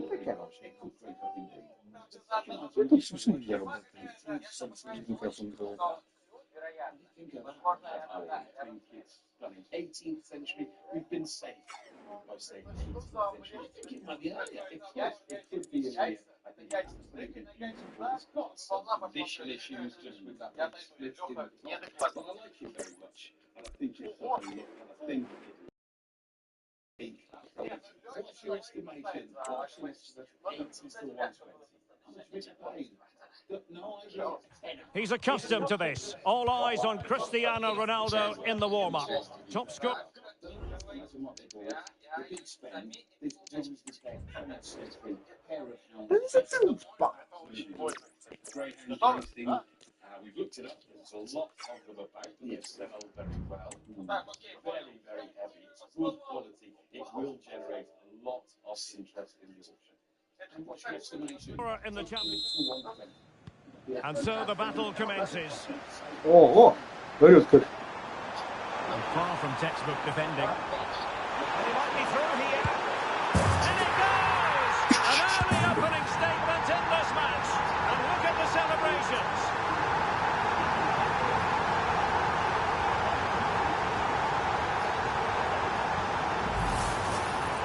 Perché no? Non si sono chiaro perché 18th century, we've been safe by saying 18th century. I think it might be earlier. It could be earlier. I think it's beautiful. It's got some condition issues just with that big split in the top. But I like it very much. And I think it's something, and I think what's your estimation? What's your estimation? 80 to 120. How much was it paid? No idea. He's accustomed to this. All eyes on Cristiano Ronaldo in the warm-up. Top score. Great and interesting. We've looked it up. There's a lot of them about. They smell very well. Very, very heavy. It's good quality. It will generate a lot of interest in the auction. And what's your estimation? In the championship. And so the battle commences. Oh, very good. And far from textbook defending. And he might be through here. And it goes! An early opening statement in this match. And look at the celebrations.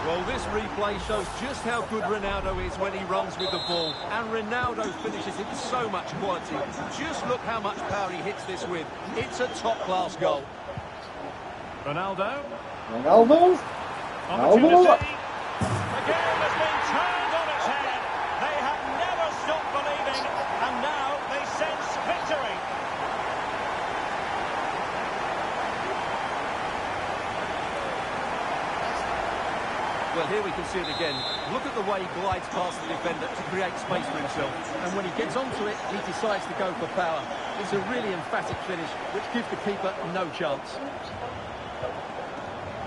Well, this replay shows just how good Ronaldo is when he runs with the ball. And Ronaldo finishes it with so much quality. Just look how much power he hits this with. It's a top-class goal. Ronaldo. Ronaldo. Opportunity. The game has been turned on its head. They have never stopped believing. And now they sense victory. Well, here we can see it again. Look at the way he glides past the defender to create space for himself. And when he gets onto it, he decides to go for power. It's a really emphatic finish, which gives the keeper no chance.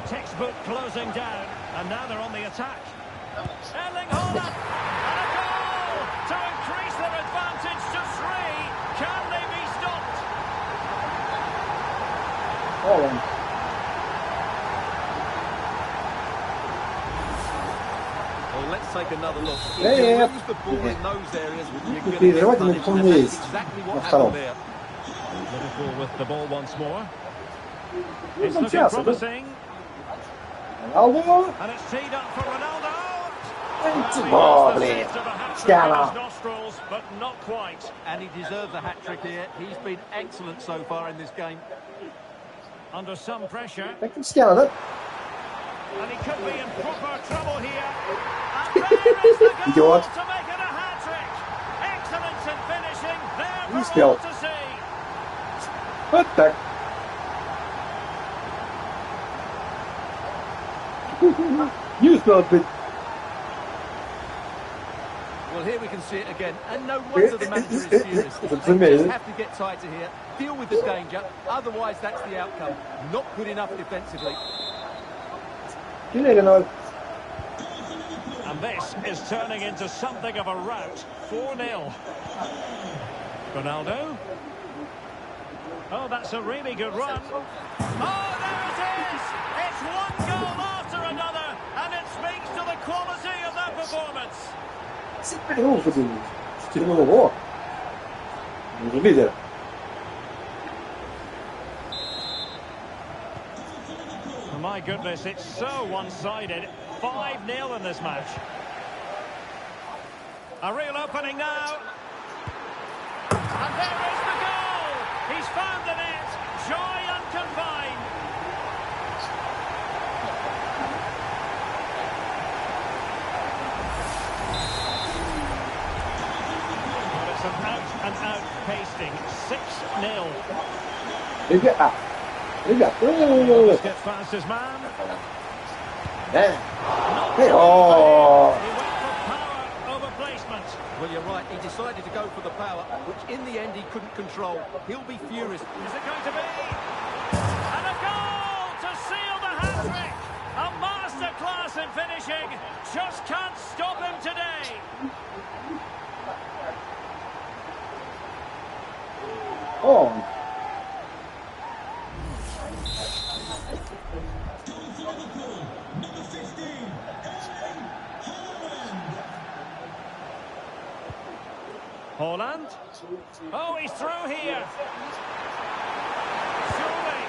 Textbook closing down, and now they're on the attack. Erling Haaland, and a goal to increase their advantage to 3. Can they be stopped? Haaland. Well, let's take another look. If Yeah, you yeah, lose the ball in those areas, you're going to Peter, get what did punished, you and that's miss? exactly what What's happened up? there. Liverpool with the ball once more. It's non looking c'è, promising. Ronaldo. And it's teed up for Ronaldo. Oh, He has the sense of a hat-trick in his nostrils, but not quite. And he deserves a hat-trick here. He's been excellent so far in this game. Under some pressure. Cristiano. And he could be in proper trouble here. And there is the goal to make it a hat-trick. Excellence in finishing. There for all to see. What the? You spelled it. Well, here we can see it again. And no wonder the manager is furious. They just have to get tighter here. Deal with the danger. Otherwise, that's the outcome. Not good enough defensively. And this is turning into something of a rout. 4-0. Ronaldo. Oh, that's a really good run. Oh, there it is! It's one goal after another, and it speaks to the quality of their performance. Oh, my goodness, it's so one-sided. 5-0 in this match. A real opening now. And there is the goal! He's found the net. Joy unconfined. But it's an out-and-out pasting. 6-0. Let's get past his man. Oh. He went for power over placement. Well, you're right. He decided to go for the power, which in the end he couldn't control. He'll be furious. Is it going to be? And a goal to seal the hat-trick. A masterclass in finishing. Just can't stop him today. Oh. Haaland. Oh, he's through here. Surely.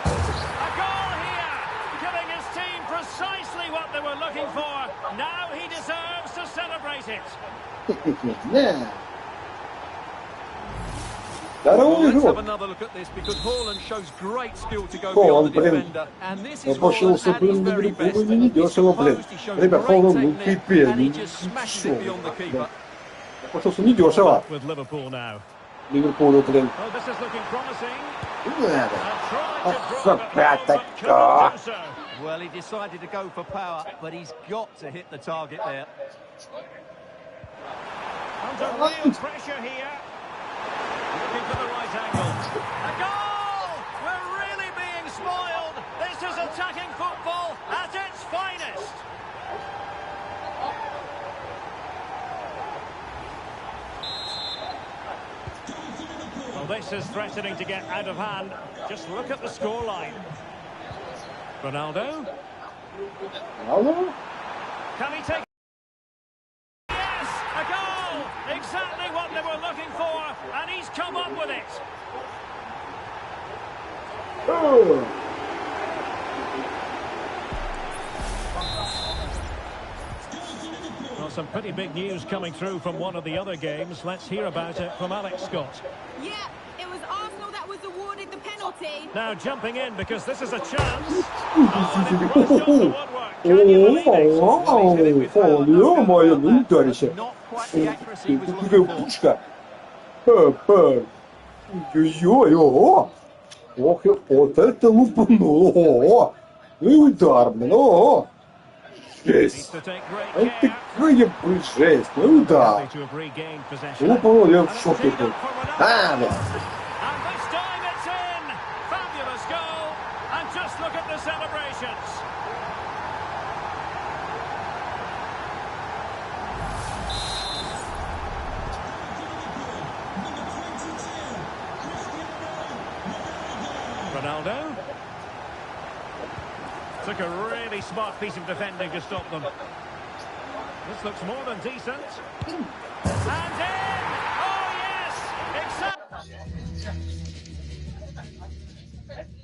A goal here. Giving his team precisely what they were looking for. Now he deserves to celebrate it. Не. Well, Здорово, let's have игрок. another look at this because Haaland shows great skill to go Холланд, beyond the блин, defender. And this is Haaland обошелся, at his блин, на very best. Ливерпуле недешево, блин. He's composed, he shows Ребят, great Холланд, ну technique, пипец, and he ну just smashes шо, it beyond the блин. keeper. Обошелся недешево. With Liverpool now. Ливерпулю, блин. Oh, this is looking promising. Надо. And tried to Ах, drive it home, but couldn't do so. Well, he decided to go for power, but he's got to hit the target there. Under real pressure here. Looking for the right angle. A goal! We're really being spoiled. This is attacking football at its finest. Well, this is threatening to get out of hand. Just look at the scoreline. Ronaldo. Алло? Can he take? Yes, a goal! Exactly what they were looking for, and he's come up with it. О! Well, some pretty big news coming through from one of the other games. Let's hear about it from Alex Scott. Yeah, it was Arsenal that was awarded the penalty. Now jumping in because this is a chance. Oh, and it rushed on the woodwork. Can you believe it? О, ё-моё, ну ударище. Not quite the accuracy he was Какая looking for. пушка. Ой-ой-ой. Ох, вот это лупануло. Ну и удар, блин. О, Needs жесть. to take great Это care. какая бы жесть. Ну удар. To have regained possession. Лупануло, я в And it's шоке teed был. up for Ronaldo. А, блин. And this time it's in. Fabulous goal. And just look at the celebrations. Ronaldo. Took a really smart piece of defending to stop them. This looks more than decent. And in! Oh yes!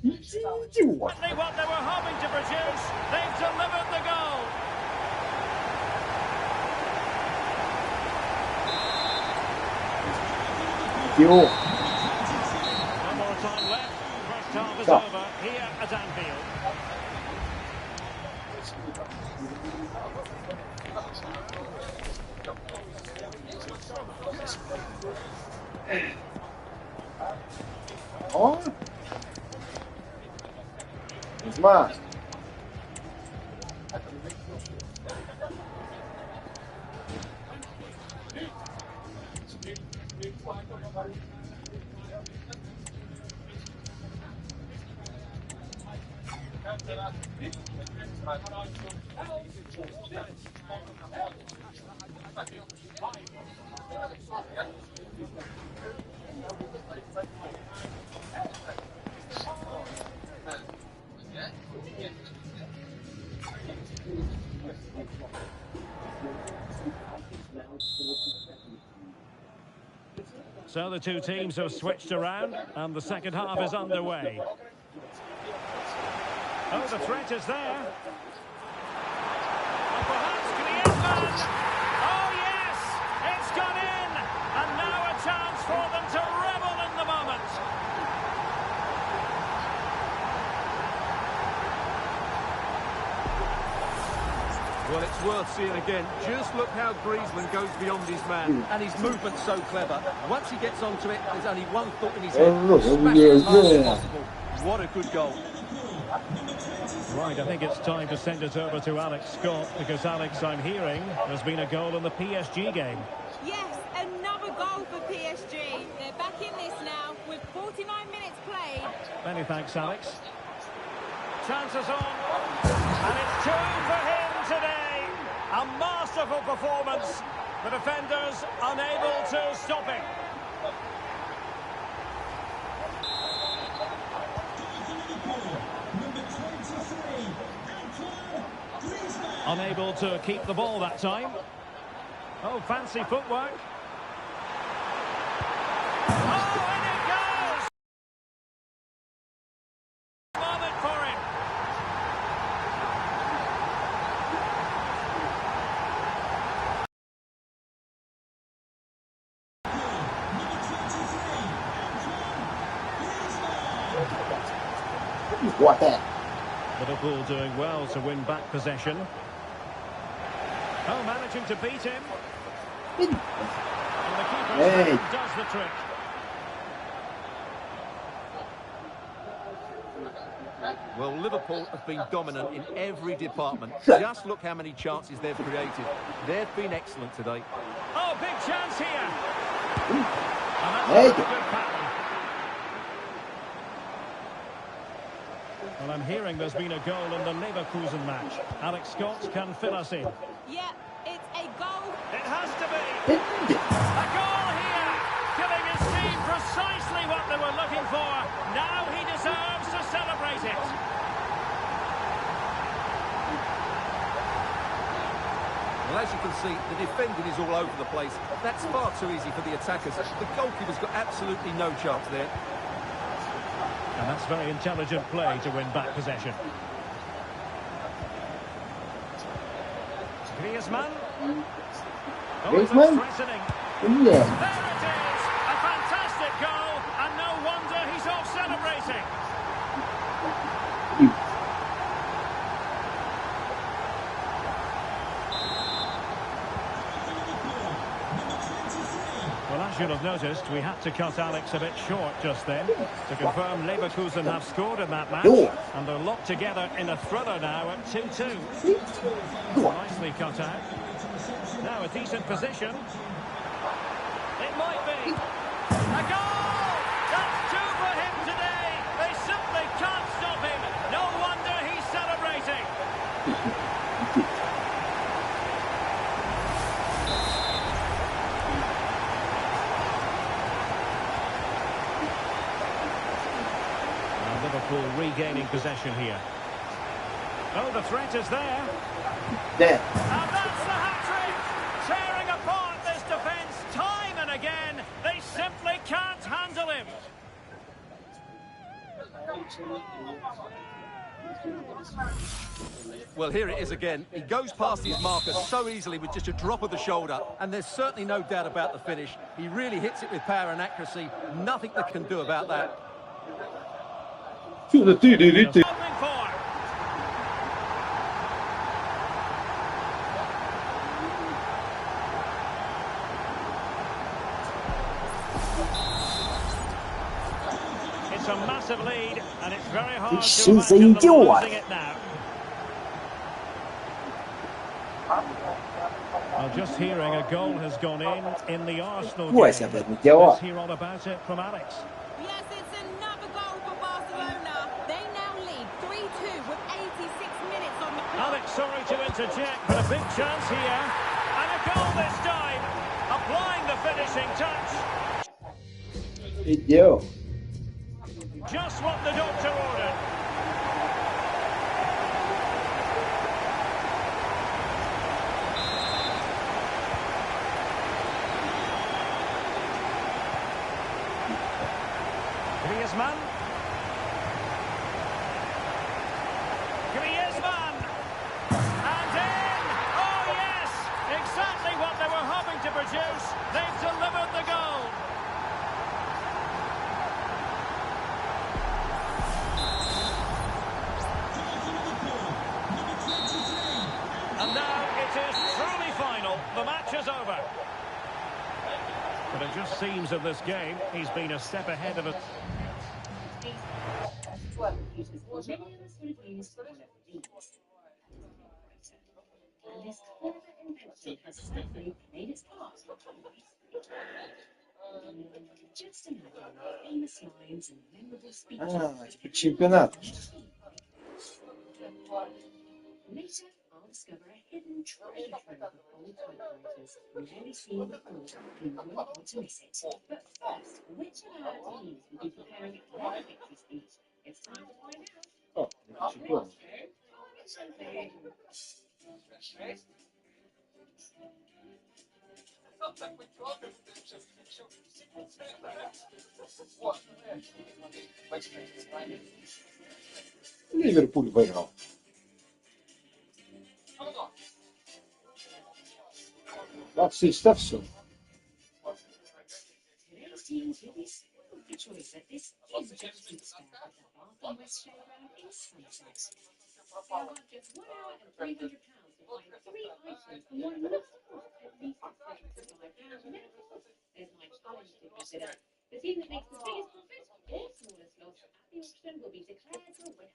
Идиот. Exactly what they were hoping to produce. They've delivered the goal. Идиот. No more time left. First half is Yeah. over here at Anfield. О. Кузьма. So the two teams have switched around and the second half is underway. Oh, the threat is there. And perhaps Griezmann. Oh, yes! It's gone in! And now a chance for them to revel in the moment. Well, it's worth seeing again. Just look how Griezmann goes beyond his man. And his movement's so clever. Once he gets onto it, there's only one thought in his head. Smash it as hard as possible. What a good goal. Right, I think it's time to send it over to Alex Scott because, Alex, I'm hearing there's been a goal in the PSG game. Yes, another goal for PSG. They're back in this now with 49 minutes played. Many thanks, Alex. Chances on. And it's two for him today. A masterful performance. The defenders unable to stop him. Unable to keep the ball that time. Oh, fancy footwork. What that? Liverpool doing well to win back possession. Oh, managing to beat him. And the keeper's hand does the trick. Well, Liverpool have been dominant in every department. Just look how many chances they've created. They've been excellent today. Oh, big chance here. And that's a good pattern. Well, I'm hearing there's been a goal in the Leverkusen match. Alex Scott can fill us in. Yeah, it's a goal. It has to be. A goal here. Giving his team precisely what they were looking for. Now he deserves to celebrate it. Well, as you can see, the defending is all over the place. That's far too easy for the attackers. The goalkeeper's got absolutely no chance there. And that's very intelligent play to win back possession. Griezmann. Oh, it's threatening. Yeah. There it is! A fantastic goal, and no wonder he's off celebrating. Well, as you'll have noticed, we had to cut Alex a bit short just then to confirm Leverkusen have scored in that match, and they're locked together in a thriller now at 2-2. Nicely cut out. Now a decent position. It might be. A goal! That's two for him today. They simply can't stop him. No wonder he's celebrating. Liverpool regaining possession here. Oh, the threat is there. There. And that's the hat-trick! Tearing apart this defence time and again. They simply can't handle him. Well, here it is again. He goes past his marker so easily with just a drop of the shoulder, and there's certainly no doubt about the finish. He really hits it with power and accuracy. Nothing they can do about that. It's a massive lead, and it's very hard to imagine them losing it now. Well, just hearing a goal has gone in the Arsenal game. Let's hear all about it from Alex. Yes, it's another goal for Barcelona. They now lead 3-2 with 86 minutes on the clock. Alex, sorry to interject, but a big chance here. And a goal this time. Applying the finishing touch. Just what the doctor ordered. Griezmann. And in! Oh yes! Exactly what they were hoping to produce. They've delivered the goal. And now it is truly final. The match is over. But it just seems in this game he's been a step ahead of it. Теперь чемпионат. Later, I'll discover a hidden treasure trove of old typewriters rarely seen before, and you won't want to miss it. But first, which of our teams will be preparing their victory speech? It's time to find out. Oh, чемпион. Ливерпуль выиграл. 20 все. Today's teams will be spoiled for choice at this is just a start at the Bath and West Showground £300 to buy 3 items and one must cost at least £75. And then, of course, there's my challenge to consider. The team that makes the biggest profit or smallest loss at the auction will be declared the winner.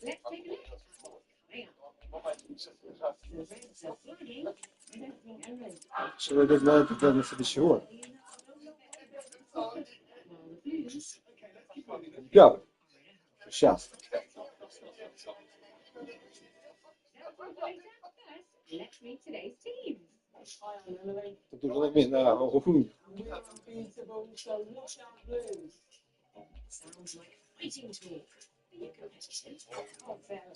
Let's take a look at what's coming up. The Reds are flagging. I don't think anyone's Человек знает, когда на следующий год. while the Blues Я. Сейчас. Let's read today's teams. Тут уже намена. Sounds like fighting talk. Are you competitive? Oh, very.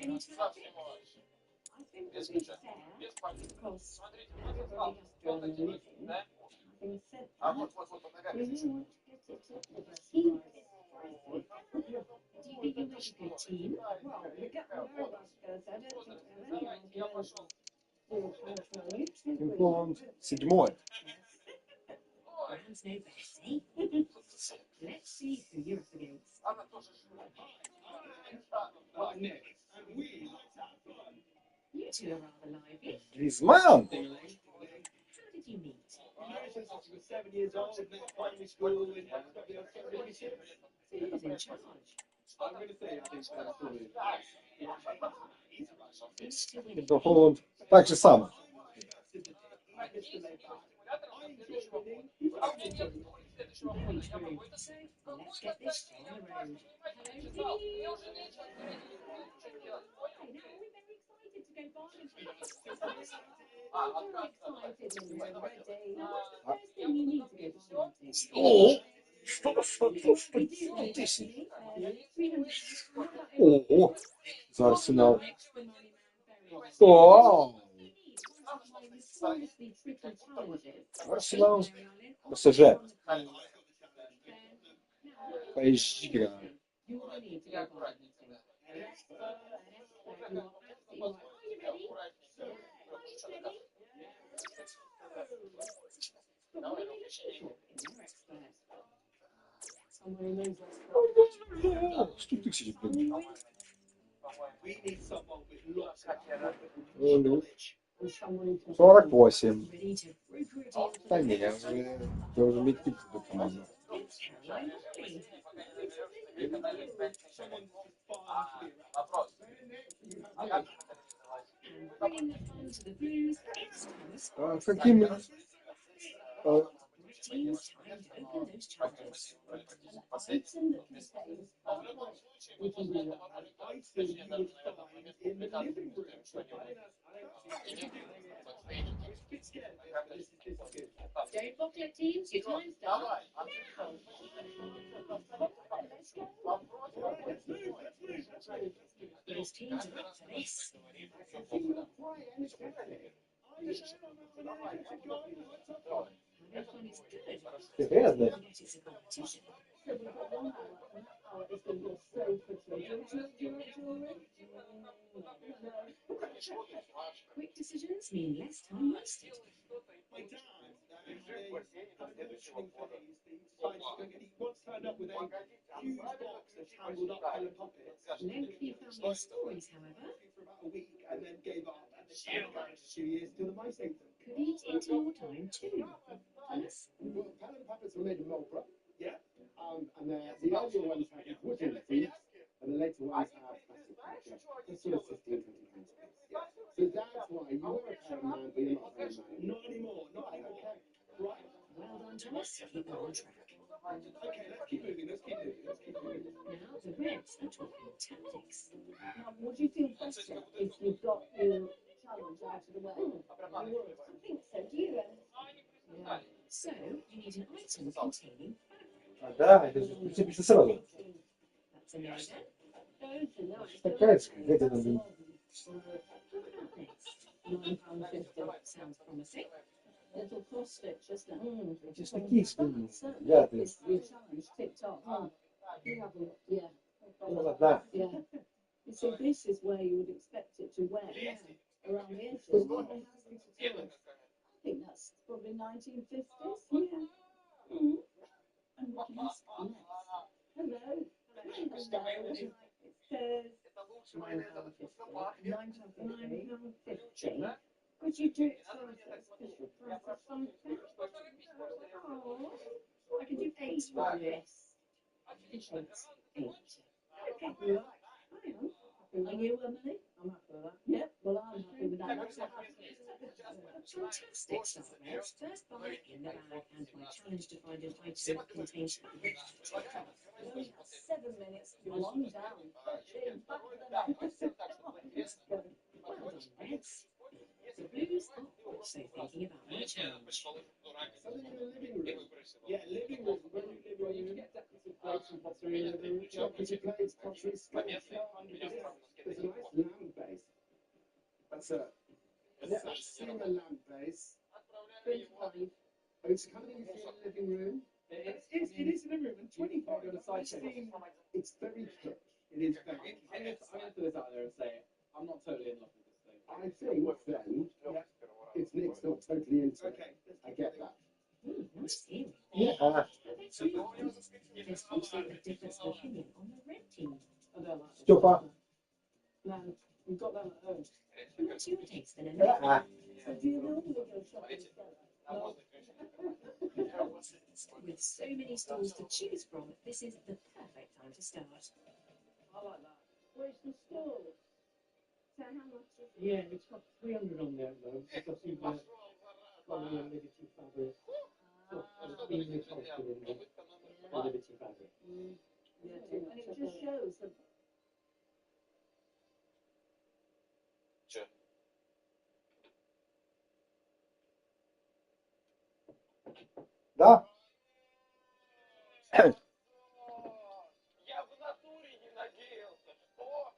Any tactics? I think we'll be fair because everybody has done anything. Having said that, we want to get it up with the team. Do you think you make a good team? Well, we get the very last goes. I don't think we have any arguments for contrary. Инфлуенс 7. Rams know best, eh? Let's see who you're up against. You two are rather lively. Griezmann. How did you meet? So who's in charge? Who's to win? Это Холланд так же самое. Very true. So let's get this on the road. Hello, Vinny. Hi, now we're very excited to go bargain for this. Very excited when you're ready. Now, what's the first thing you need to go bargain to? О, что тысяч. Ого, за Арсенал. О, Арсенал. ПСЖ. PSG игра. Что тысяч, блин. Ну, 48. Да не, я уже метки до команды. Каким... Teams time to open those challenges. Item that contains we can do that. Don't buckle it, teams. Your time's done. Now. Let's go. Those teams are up for this. Having fun is good. Серьезно? Yes, it's a competition. Quick decisions mean less time wasted. Lengthy family stories, however, could eat into your time too. Thomas? And the earlier ones have wooden seats, and the later ones have plastic packaging. It's sort of 15, 20 pounds. So that's why you are a paying man, but you're not a paying man. Not anymore. Not anymore. Okay. Right. Well done, Thomas. Keep on track. Okay, let's keep moving. Let's keep moving. Now the Reds are talking tactics. Would you feel better if you got your challenge out of the way? I think so. Do you? Yeah. So you need an item containing Да, это же пишется сразу. that's a no-no. Такая, где-то там. £9.50 sounds promising. Little cross stitch, isn't it? Just такие скины. Certainly, Я this ты. challenge ticked off. You have a look. Yeah. Да. Yeah. You see, this is where you would expect it to wear around the edges. I think that's probably 1950s. Yeah. And we can ask Hello. Hello. 8. Okay. Right. I am. Are you, Emily? I'm happy with that. Yep. Well, I'm happy with that. Fantastic start, Reds. First bite in the bag, and my challenge to find an item contains fabric. We only have 7 minutes. One down. 13. Back to the net. Come on, let's go. Well done, Reds. The Blues are also thinking about my challenge. Something in the living room. Yeah, living room. When you live where you get decorative plates and pottery in the living room. Decorative plates, pottery, sculpture. There's a nice lamp base. That's a cinema lamp base. 25. It's kind of you see in the living room. It is in the living room, and 25 on the side table. It's very kitsch. It is very. I'm going to put this out there and say I'm not totally in love with this thing. I think then, if Nick's not totally into it, Okay. I get that. Nice theory. Yeah. Let's move on. There's also a difference of opinion on the red team. I don't like this. Stoppa. No, we've got them at home. What's your taste then, Ja. Emily? So do you normally go shopping together? No. With so many stores to choose from, this is the perfect time to start. I like that. Where's the store? So how much is it? Yeah, it's got 300 on there though, because you've got probably a Liberty fabric. So it's being reposted in the Liberty fabric. Yeah, and it just shows the Да. Я в натуре не надеялся, что?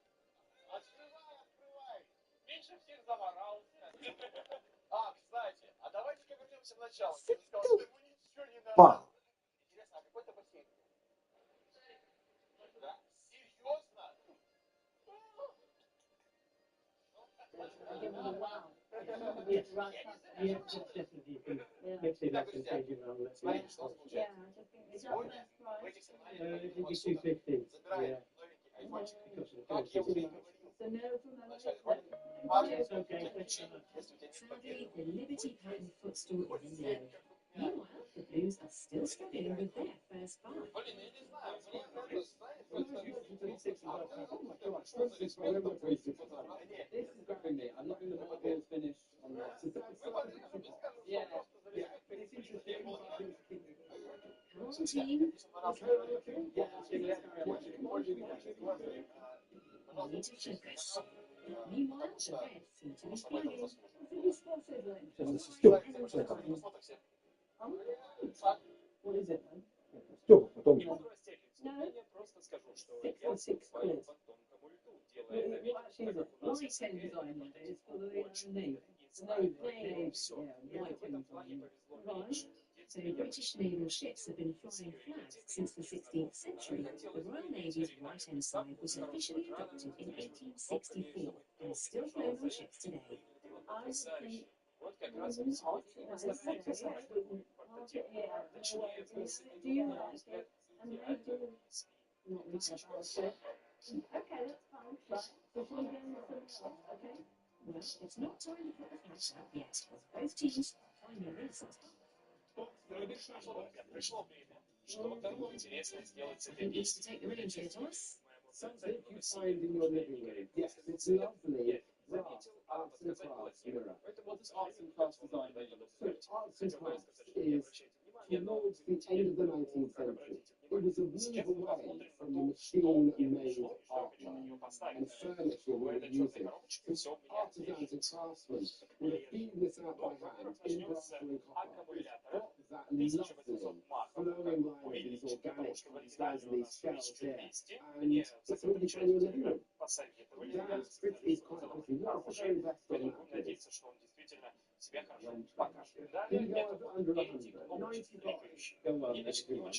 Открывай. Меньше всех заморался. Кстати, а давайте-ка вернемся в начало. Ты сказал, что ему ничего не надо. Па. Интересно, а какой-то бассейн? Да? Серьезно? give them a wow. Yes. Right. Yeah, definitely. You can mix it up and change it around. Let's see. Yeah, I just think it's our first prize. It would be 250. Yeah. Because of the currency. So no from Emily. It's okay. Thanks so much. Sadly, the Liberty pattern footstool is a no. Meanwhile, the Blues are still struggling with their first buy. Блин, я не знаю, мне нравится. Oh my God, this is grabbing me. I'm not going to let my balls finish on that. Yeah, but it's interesting. Come on, team. We need to focus. Meanwhile, the Reds seem to be flagging. Стёп. What is it then? Стёп, потом. No. 66 quid. What actually is it? Lighting design on it is for the navy. Navy. Yeah, lighting design. Right. So British naval ships have been flying flags since the 16th century. The Royal Navy's right-hand side was officially adopted in 1864 and is still flown on ships today. I would think not. Do you like it? And they do not really about it. Okay, that's fine. Right. So shall we go with something else? Okay. Well, it's not time to put the flags out yet, as both teams are finding this. Who needs to take the reins here, Thomas? Something you find in your living room. Yes, it's lovely. Arts and crafts mirror. What does arts and crafts design mean? So arts and crafts is towards the end of the 19th century. It was a move away from the machine-made artwork and furniture we were using. So artisans and craftsmen would have beaten this out by hand in brass and copper. Got that lovely flowing line of these organic designs and these shells here. And it's what you find in your living room. That is quite pretty. What's the very best on that? Can you go under 100? 95. Go well, everyone. Thank you so much.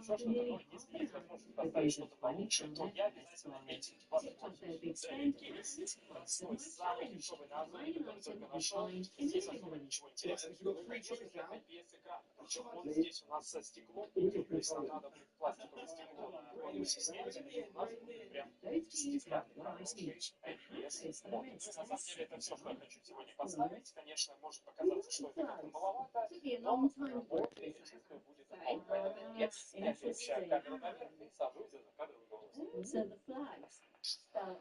After nearly half an hour, the Blues have finally found their best buy. Tipped up their big spend and answered my challenge. Buy an item and find in the living room. Yes, you've got 3 choices now. Вот здесь у нас стекло, то есть нам надо будет пластиковое стекло на полюсе снять. Both teams have one item each, but how close. The Reds to the second half. Конечно, может показаться, что это как-то маловато, Took me a но long time to вот work this единственное будет out. наконец, следующая камера наверх и сразу из закадровый голос. So the flags spell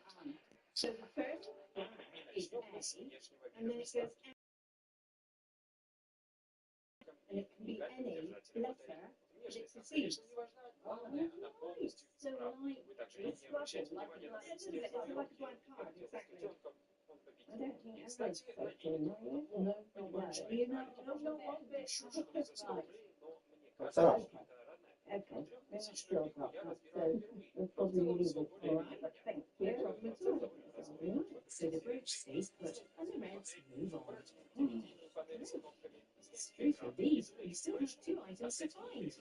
So the first is A, and then it goes M, and it can be any letter that it precedes. So like, it's rubble, like a blank, it's like a blank card, exactly. I don't think I'm right. No, you know, no, one bit. Right. Sarà. Okay, then I've still got that, so we'll probably leave it. All right, thank you. So the bridge stays put and the Reds move on. Straight from these, you still have 2 items to find.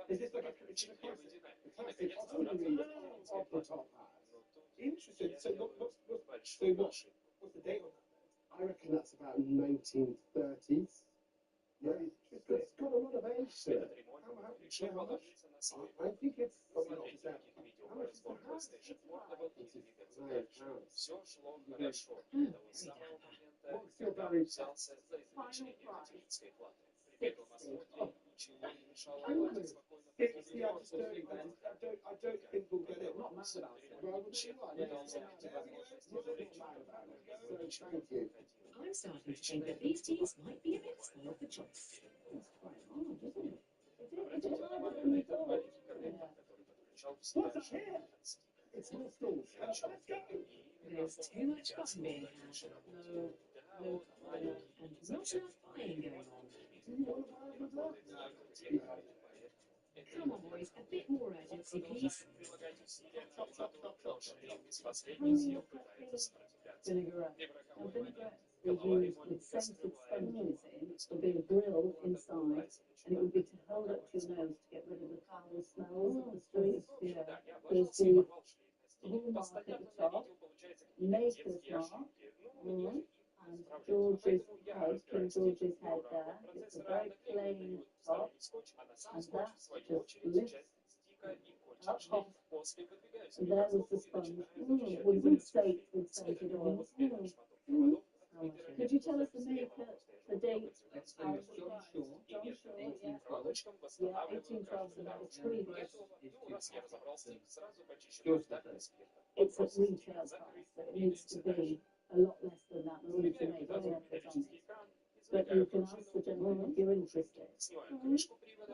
Is this like a classic ordinary of the top half? Interesting. So what's the date on that? I reckon that's about 1930s. Yeah, it's got a lot of age to it. How much? I think it's probably not that. How much is the house? £85. Все шло хорошо. What's your very Final price. Прибегал на смотре, ничего не мешало I Владе спокойно see, I don't think we'll get it. Not mad about it. Well, we'll see what it is. So, thank you. I'm starting to think that these teams might be a bit spoiled for choice. It's quite hard, isn't it? Is it harder than we thought? What's up here? It's all stalls. Let's go. There's too much fun being had. No, and not enough buying going on. Come on, boys, a bit more urgency, please. Vinaigrette. Now, vinaigrette is used with scented sponges in. There'll be a grill inside, and it would be to hold up to your nose to get rid of the foul smells of the streets. Yeah. There's the hallmark at the top, maker's mark, and George's head, King George's head there. It's a very plain top, and that just lifts up off. And there was the sponge. With some steak with scented oil. Could you tell us the maker, the date? John Shaw. John Shaw, yeah. 1812. Yeah, 1812, so that was previous. It's at retail price, so it needs to be a lot less than that in order to make profit on it. But you can ask the gentleman if you're interested.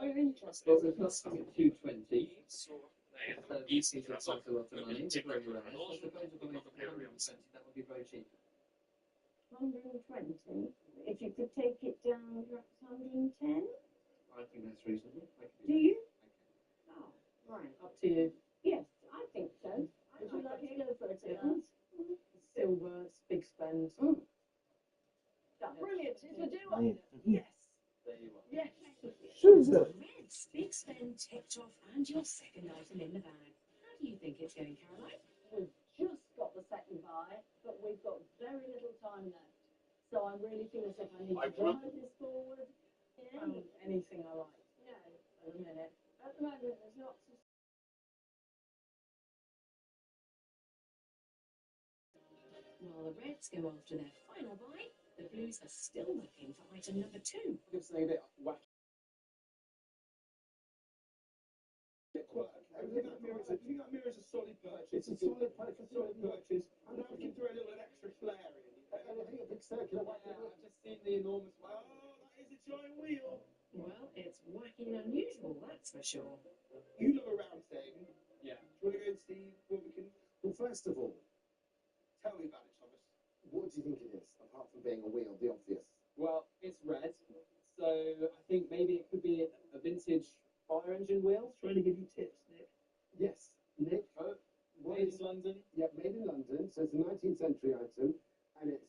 We're interested. Well, there's nothing at 220. So this is quite a lot of money. Very rare. So I suppose if we went for 120, that would be very cheap. 120. If you could take it down to 110. I think that's reasonable. Do you? I Oh, right. Up to you. Yes, I think so. Would you like to go for it? Silver, it's big spend. Brilliant. It's a do-over. Yes. There you are. Yes. Susan. Reds, big spend ticked off and your second item in the bag. How do you think it's going, Caroline? We've just got the second buy, but we've got very little time left. So I'm really feeling as if I need to drive this forward. Anything I like. No, at the minute. At the moment, there's lots of. While the Reds go after their final buy, the Blues are still looking for item number 2. Give something a bit wacky. I think that mirror's a solid purchase. It's a solid purchase. I'm now looking through a little bit extra flair in. I think a big circular one. I've just seen the enormous one. Oh, that is a giant wheel. Well, it's wacky and unusual, that's for sure. You love a round thing. Yeah. Do you want to go and see what we can... Well, first of all, tell me about it, Thomas. What do you think it is, apart from being a wheel, the obvious? Well, it's red, so I think maybe it could be a vintage fire engine wheel. Trying to give you tips, Nick. Yes, Nick. Made in London. Yeah, made in London. So it's a 19th century item, and it's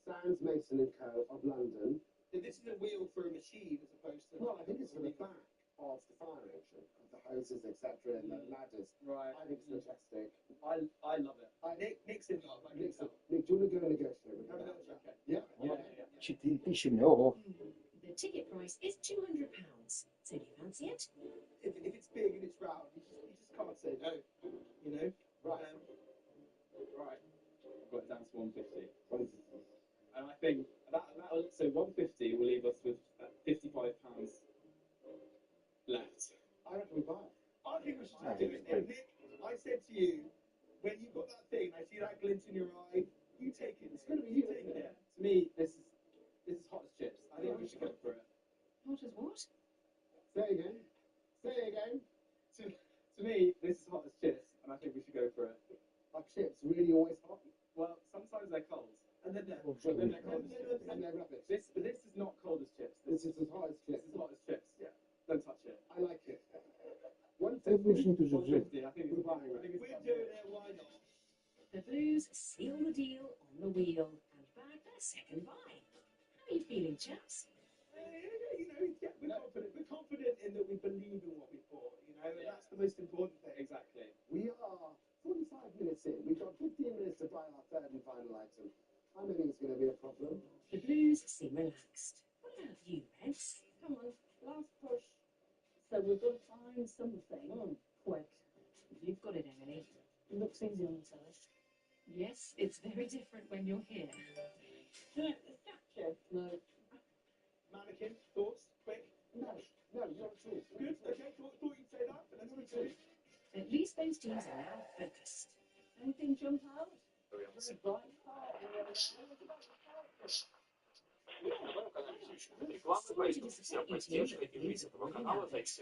Sands Mason and Co. of London. So this is a wheel for a machine as opposed to... Well, I think it's for the back of the fire engine, of the hoses, etc., and the ladders. Right. I think it's fantastic. I love it. Nick's in love. Nick, do you want to go and negotiate with him? Okay. Yeah? Ci dici no. The ticket price price is £200. So do you fancy it? If it's big and it's round, you just can't say no. You know? Right. Right. I've got it down to 150. And I think so 150 will leave us with £55 left. I reckon we buy it. I think we should just do it. Nick, I said to you, when you've got that thing, I see that glint in your eye, you take it. It's going to be you taking it. To me, this is hot as chips. I think we should go for it. Hot as what? Say again. Say again. To me, this is hot as chips, and I think we should go for it. Are chips really always hot? Well, sometimes they're cold. And then they're cold as chips. And they're rubbish. This is not cold as chips. This is as hot as chips. This is hot as chips. Yeah. Don't touch it. I like it. 150 to 150. I think it's We're buying it. We're doing it. Why not? The Blues seal the deal on the wheel and bag their second buy. How are you feeling, chaps? We're confident in that we believe in what we bought, you know, and that's the most important thing. Exactly. We are 45 minutes in. We've got 15 minutes to buy our third and final item. I don't think it's going to be a problem. The Blues seem relaxed. What about you, Reds? Come on, last push. So we've got to find something quick. You've got it, Emily. It looks easy on the telly. Yes, it's very different when you're here. The statue? No. Mannequin, thoughts, quick? No, not at all. Good, okay, thought you'd say that, but let's do it. At least those teams are now focused. Anything jump out? Very bright part. Sorry to disappoint you, team, but the Blues have already managed.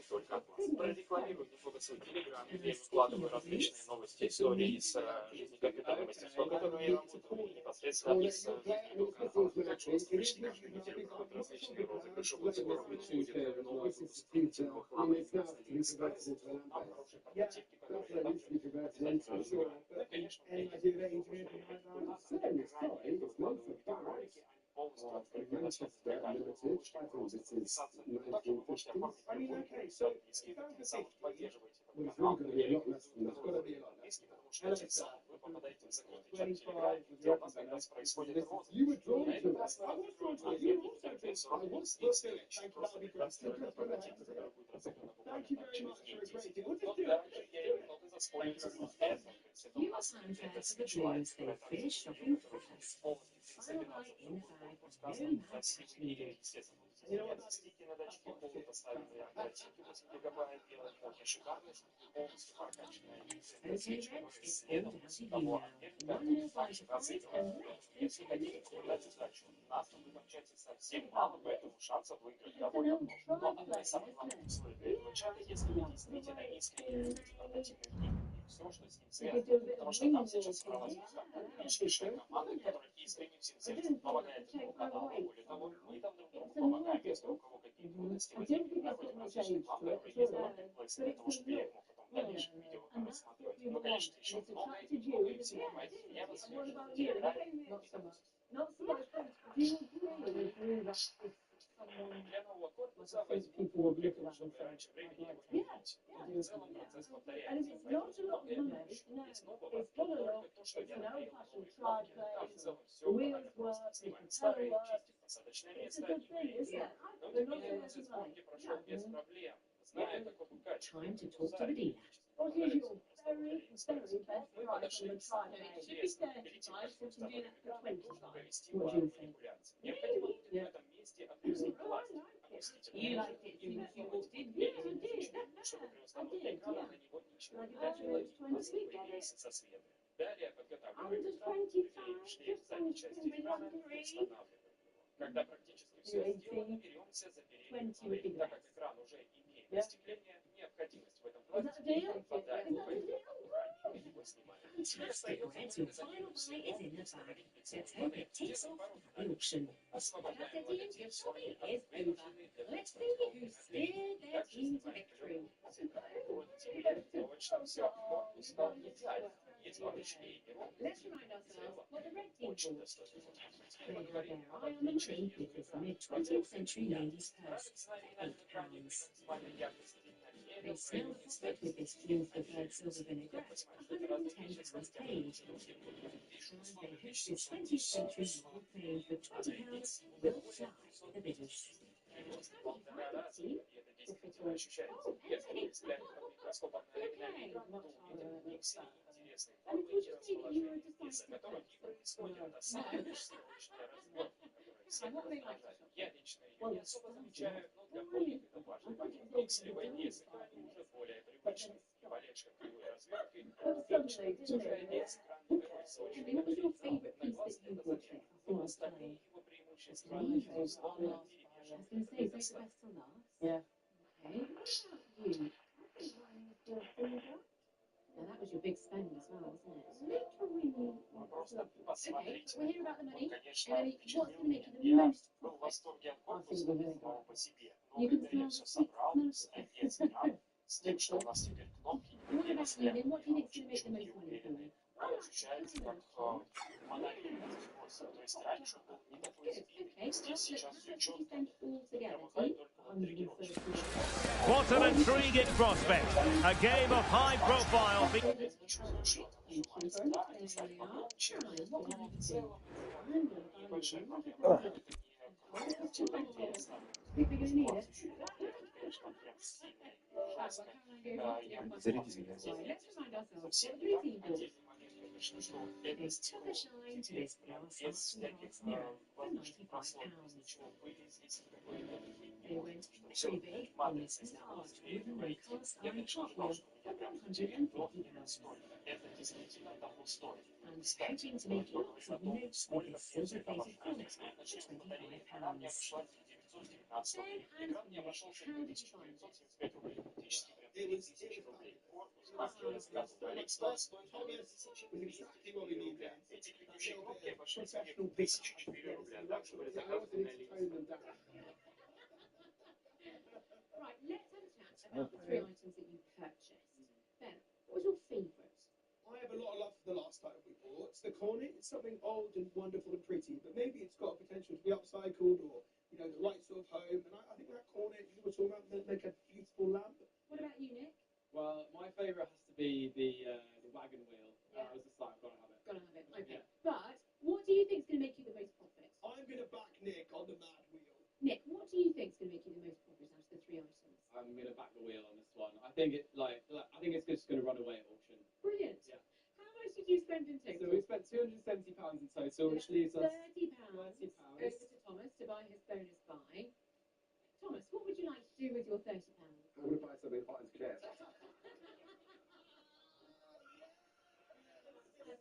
Прорекламирую немного свой телеграм, где я выкладываю различные новости, истории из жизни капитана мастерства, которым я работаю, и непосредственно из видеоканала. Также личный комментирую различные розыгрыши, вот скоро будет новый выпуск ценных хлама и красных сказок. Там хорошие портативки, которые также обязательно разбираю. Ну, конечно, у меня есть выкладываю видеоролики, полностью открыты на сайте каждого слушателя, просто подписаться. Также вы можете оформить английский, сам поддерживаете английский, потому что этим самым вы попадаете в закрытый чат Телеграм, где у нас как раз происходит розыгрыш. На этот раз интерфейс ровно с следующим, просто прекрасный прототип, который будет разыгран буквально через неделю. Но также я немного заспойлерил это, то есть это у нас это скетчлайн, которая также полностью собираться сказано красивый и, естественно, стики на датчике полу поставили, оперативки 8 гигабайт, делать очень шикарные, полностью прокачанные. Того объекта также разыгрываем. Если хотите попадать в сдачу, у нас там в этом чате совсем мало, поэтому шансов выиграть довольно много. Но одно из самых главных условий для этого чата, если вы действительно искренне любите портативные книги и все, что с ним связано. Потому что там сейчас собралась большая команда, которая искренне всем сердцем помогает этому каналу. Более того, мы там друг другу помогаем, если у кого какие трудности возникнут, находим различные баннеры, есть маркетплейсы для того, чтобы я их мог потом в дальнейшем видео рассматривать. Ну, конечно, еще много и всего понимаете. Я вас вижу в Телеграме. Not so much. Do you agree with me that if someone, Для нового корпуса people will look at that чтобы and say, раньше времени его не видеть. В целом процесс and повторяется. if it's not a lot of money, no, it's not a lot. То, что It's я an например, old-fashioned там в triplane. целом The все wheels work, the снимаем propeller старые, works. чистим посадочное It's a место. good thing, isn't it? Но They're тем not не so менее, much процесс money. сборки прошел без проблем. Зная, как обукать. Time to talk to the dealer. What is your very, very best Мы price on подошли the к самому triplane? интересному. Перед тем, как We can do that for 20. нужно провести What do пару you think? манипуляций. Необходимо будет в этом месте опустить пластик. Опустите You на liked it и since you выдвинуть walked in. перед Yeah, I did. чтобы при I установке did, экрана yeah. на него ничего Like не that давило. was 20. Появился со света. Далее подготавливаем Under экран, 25, клеим шлейф just задней on части with экрана one и degree. устанавливаем его. Когда практически все 18, сделано, беремся за переднюю 20 would be панель. Так как best. экран уже имеет Yeah. остекление, необходимость в этом Is that a пластике deal? отпадает. Is that a deal? Мы его снимаем. Fantastic, Reds. Your final buy is in the bag. Let's hope it takes off at the auction. Освобождаем That's it, логотип your Sony shopping от is over. вынужденной для Let's see who steered their Также team to снимаем victory. Вот теперь точно все. Корпус стал идеальным. Есть ручки и ровно. Let's remind ourselves what the red team Очень bought. достойно. They had their eye on the money with this mid-20th century ladies' purse at £8. They smell the profit with this June preferred silver vinaigrette, £110 paid. And they hope this 20th century model plane for £20 will fly the bidders. полтора раза, и это действительно ощущается. Если взглянуть под микроскопом на игру, то увидим микс интересных форм и расположений, из-за которых и происходит та самая межсъемочная разборка, которая всех раздражает. Я лично ее не особо замечаю, но для многих это важный момент. Микс сливания языка уже более привычный. Болельщикам кривой развертки отлично. Все же один странный такой сочный. На глаз это заметно. Но остальные его преимущества, безусловно, перевешивают. Yeah. Okay. You. Now that was your big spend as well, wasn't it? Просто Okay, посмотрите. we'll hear about the Он, money. конечно, Emily, what's впечатлил going to make меня. you the Я most был в profit? восторге от I think корпуса we're really самого по себе. Но You can когда я smell все sweet собрал, smell. с экраном, с тем, что у нас теперь кнопки What не about you, растляпаны, Lynn? What do you а think is going очень to make the четкие, most money for уверенные, you? ощущается как монолитный сквозь. То есть раньше он был не такой Good. сбитый, Okay. здесь Well, сейчас look, все how much did you четко. spend all together? Промахает только вот тренировочный. What an intriguing prospect. A game of high profile. Я чувствую, что это нажимается. Да, они стали погромче, но в целом небольшая проблема. Это не интересно. Ситуацию, конечно, прям сильная, ужасная. Я совсем недавно отдельный момент, конечно, что это стекло теперь прям без всяких воздушных прослоек, без ничего пыли здесь никакой не может, что все матрица стекла склеивает. Я, конечно, ждал, что меня прям затеряют, но не настолько. Это действительно того стоит. Кстати, только говорить о том, сколько пользы эта машина обеспечит начальной батареи. Она мне обошлась в 919 рублей. Экран мне обошелся в 2975 рублей. Фактически прям 3000 рублей. Корпус, как я рассказывал, Алиэкспресс стоит 1204 рубля. Эти грядущие кнопки обошлись мне в 1004 рубля. Также были заказаны на Алиэкспресс. Right, let's have a chat about the three items that you purchased. Ben, what was your favourite? I have a lot of love for the last item we bought. It's the Cornet. It's something old and wonderful and pretty, but maybe it's got a potential to be upcycled or, you know, the right sort of home. And I think that Cornet you were talking about make a beautiful lamp. What about you, Nick? Well, my favourite has to be the wagon wheel. Yeah. I was just like, I've got to have it. Gotta have it. Okay. Yeah. But what do you think is going to make you the most profit? I'm going to back Nick on the mad wheel. Nick, what do you think is going to make you the most profit out of the three items? I'm going to back the wheel on this one. I think it's just going to run away at auction. Brilliant. Yeah. How much did you spend in total? So we spent £270 in total, which leaves us £30 over to Thomas to buy his bonus buy. Thomas, what would you like to do with your £30? I'm going to buy something hot and scared.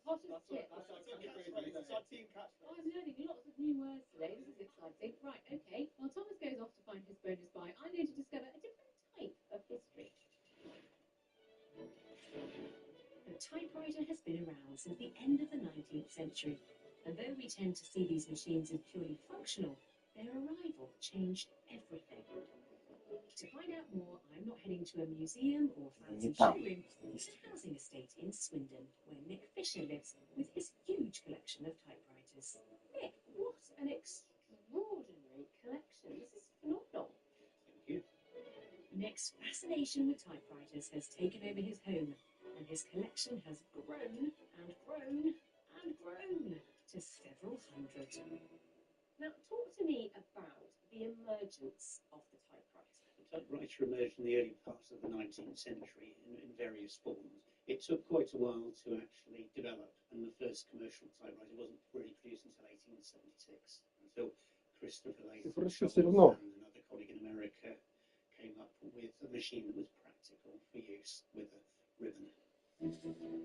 Hottest tip. That's our team catchphrase. I'm learning lots of new words today. This is exciting. Right, okay. While Thomas goes off to find his bonus buy, I'm going to discover a different type of history. The typewriter has been around since the end of the 19th century, and though we tend to see these machines as purely functional, their arrival changed everything. To find out more, I'm not heading to a museum or fancy showroom, it's a housing estate in Swindon, where Nick Fisher lives with his huge collection of typewriters. Nick, what an extraordinary collection. This is phenomenal. Thank you. Nick's fascination with typewriters has taken over his home, and his collection has grown and grown and grown to several hundred. Now, talk to me about the emergence of the typewriter. The typewriter emerged in the early part of the 19th century in various forms. It took quite a while to actually develop, and the first commercial typewriter wasn't really produced until 1876, until Christopher Lathrop and another colleague in America came up with a machine that was practical for use with a ribbon.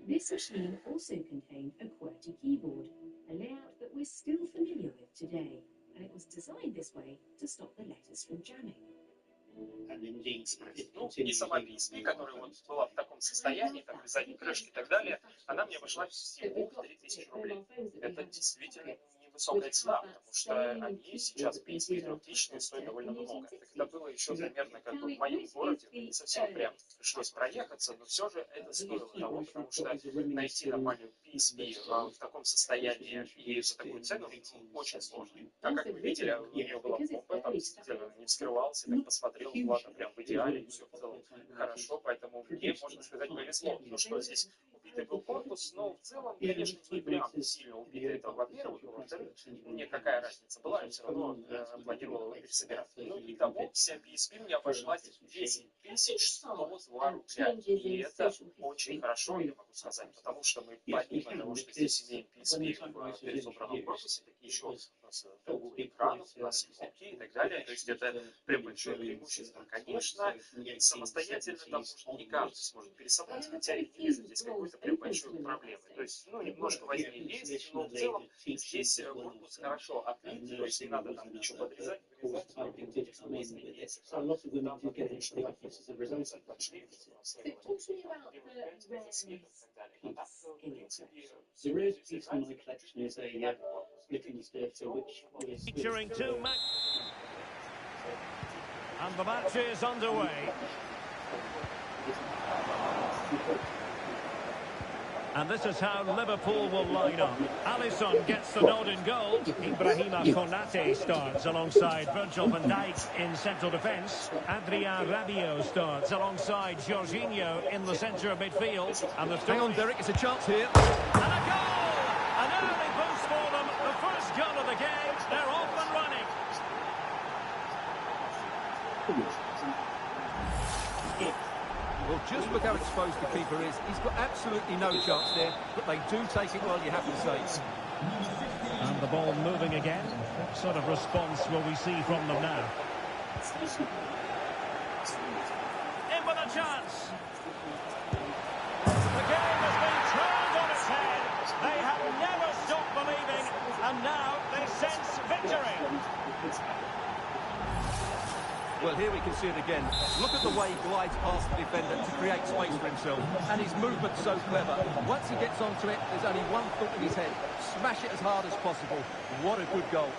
This machine also contained a QWERTY keyboard, a layout that we're still familiar with today, and it was designed this way to stop the letters from jamming. And indeed, it Ну, и сама PSP, которая вот была в таком состоянии, там, без задней крышки и так далее, она мне обошлась всего в 3000 рублей. Это действительно невысокая цена, потому что они сейчас, PSP 3000, стоят довольно много. Так это было еще примерно как бы в моем городе, не совсем прям пришлось проехаться, но все же это стоило того, потому что найти нормальную PSP в таком состоянии и за такую цену очень сложно. А как вы видели, у нее была помпа, там действительно не вскрывался, так посмотрел, плата прям в идеале, все в целом хорошо, поэтому мне, можно сказать, повезло. Ну что, здесь разбитый был корпус, но в целом, конечно, не прям сильно убито это, во-первых, во-вторых, мне какая разница была, я все равно планировал его пересобирать. Ну, итого, вся PSP мне обошлась 10 102 рубля, и это очень хорошо, я могу сказать, потому что мы помимо того, что здесь имеем PSP в пересобранном корпусе, такие еще у нас экран, у нас кнопки и так далее, то есть это прям большое преимущество. Конечно, самостоятельно там может не каждый сможет пересобрать, хотя я не вижу здесь какой-то прям большой проблемы. То есть, ну, немножко возни есть, но в целом здесь корпус хорошо отлит, то есть не надо там ничего подрезать, вырезать. So a lot of women do get into the office as a result of that. So talk to me about the rarest piece in your collection. The rarest piece in my collection is a split and stirter, which is Featuring two Max. And the match is underway. And this is how Liverpool will line up. Alisson gets the nod in goal. Ibrahima Konate starts alongside Virgil van Dijk in central defence. Adrien Rabiot starts alongside Jorginho in the centre of midfield. And the Hang on, Derek, it's a chance here. And a goal! An early boost for them. The first goal of the game. They're off and running. Well, just look how exposed the keeper is. He's got absolutely no chance there, but they do take it well, you have to say. And the ball moving again. What sort of response will we see from them now? In with a chance. The game has been turned on its head. They have never stopped believing, and now they sense victory. Well, here we can see it again. Look at the way he glides past the defender to create space for himself. And his movement's so clever. Once he gets onto it, there's only one thought in his head. Smash it as hard as possible. What a good goal.